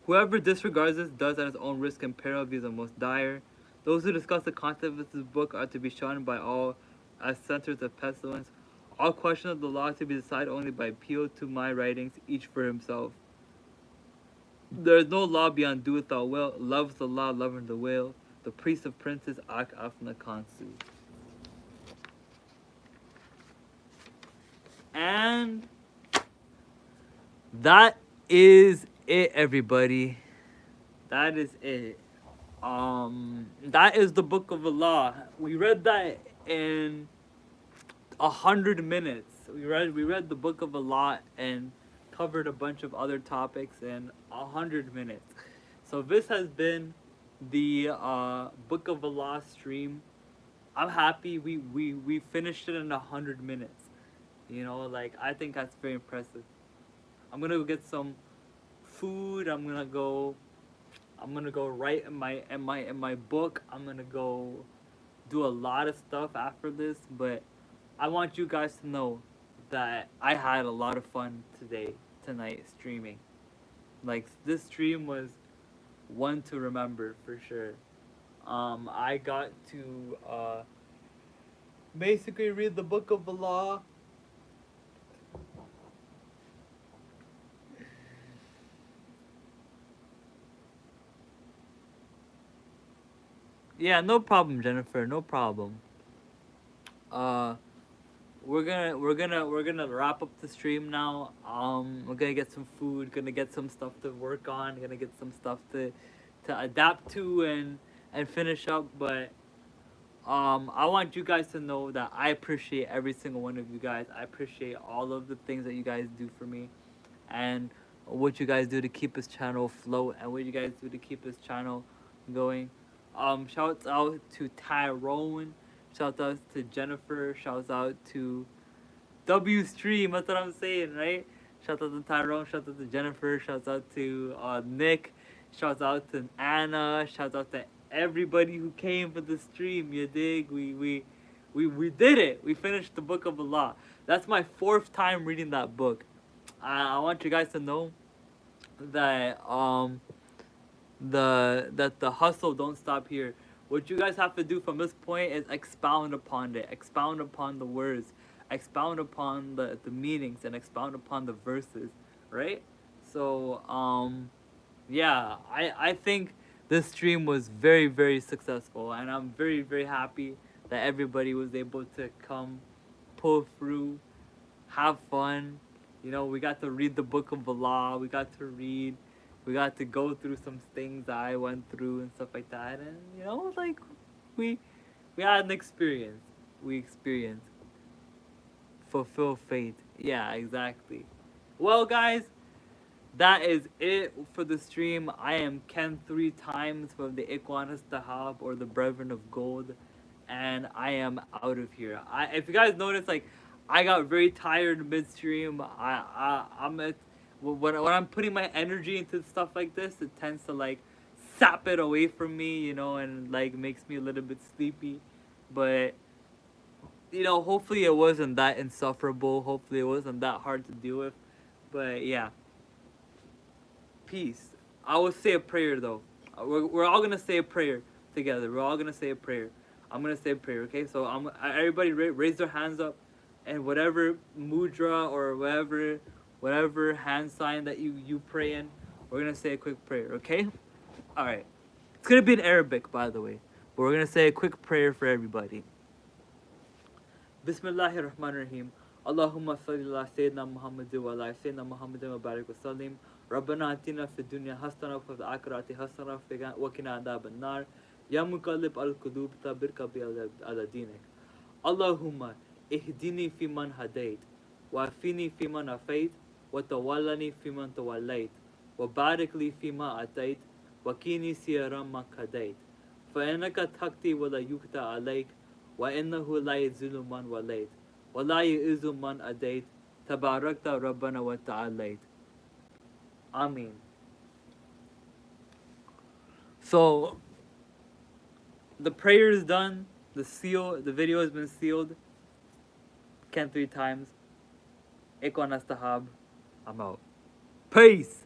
Whoever disregards this does at his own risk and peril be the most dire. Those who discuss the content of this book are to be shunned by all as centers of pestilence. All questions of the law to be decided only by appeal to my writings, each for himself. There is no law beyond doeth thou well, loves the law, loving the will. The priest of princes, Ak Afna Kansu. And that is it, everybody. That is it. That is the book of Allah. We read that in 100 minutes. We read the book of Allah and covered a bunch of other topics in 100 minutes. So this has been the book of Allah stream. I'm happy we finished it in 100 minutes. You know, like, I think that's very impressive. I'm gonna go get some food. I'm gonna go write in my book. I'm gonna go do a lot of stuff after this, but I want you guys to know that I had a lot of fun tonight streaming. Like, this stream was one to remember for sure. I got to basically read the book of Allah. Yeah, no problem, Jennifer. No problem. We're gonna wrap up the stream now. We're gonna get some food. Gonna get some stuff to work on. Gonna get some stuff to adapt to and finish up. But I want you guys to know that I appreciate every single one of you guys. I appreciate all of the things that you guys do for me, and what you guys do to keep this channel afloat, and what you guys do to keep this channel going. Shouts out to Tyrone. Shouts out to Jennifer. Shouts out to W Stream. That's what I'm saying, right? Shouts out to Tyrone. Shouts out to Jennifer. Shouts out to Nick. Shouts out to Anna. Shouts out to everybody who came for the stream. You dig? We did it. We finished the book of Allah. That's my 4th time reading that book. I want you guys to know that the hustle don't stop here. What you guys have to do from this point is expound upon it, expound upon the words, expound upon the meanings, and expound upon the verses, right? So yeah, I think this stream was very, very successful, and I'm very, very happy that everybody was able to come, pull through, have fun. You know, we got to read the book of Allah. We got to go through some things that I went through and stuff like that. And, you know, like, we had an experience. We experienced. Fulfill faith. Yeah, exactly. Well, guys, that is it for the stream. I am Ken 3 times from the Ikhwan Istihab, or the Brethren of Gold. And I am out of here. If you guys notice, like, I got very tired midstream. I'm at... When I'm putting my energy into stuff like this, it tends to, like, sap it away from me, you know, and, like, makes me a little bit sleepy. But, you know, hopefully it wasn't that insufferable. Hopefully it wasn't that hard to deal with. But, yeah. Peace. I will say a prayer, though. We're all going to say a prayer together. We're all going to say a prayer. I'm going to say a prayer, okay? So everybody raise their hands up, and whatever mudra or whatever hand sign that you pray in, we're going to say a quick prayer, okay? Alright. It's going to be in Arabic, by the way. But we're going to say a quick prayer for everybody. Bismillahir Rahmanir Rahim. Allahumma salli ala Sayyidina Muhammad wa ala Sayyidina Muhammad wa barik wa sallim. ربنا آتنا في الدنيا حسنة وفي الآخرة حسنة وقنا عذاب النار يا مقلب القلوب ثبت قلبي على دينك اللهم اهدني فيمن هديت وعافني فيمن عافيت وتولني فيمن توليت وبارك لي فيما أتيت وقني شر ما قضيت فإنك تقضي ولا يقضى عليك وإنه لا يذل من وليت ولا يعز من أديت تباركت ربنا وتعاليت. Ameen. So the prayer is done, the video has been sealed. Count 3 times. Ikwan Astahab. I'm out. Peace.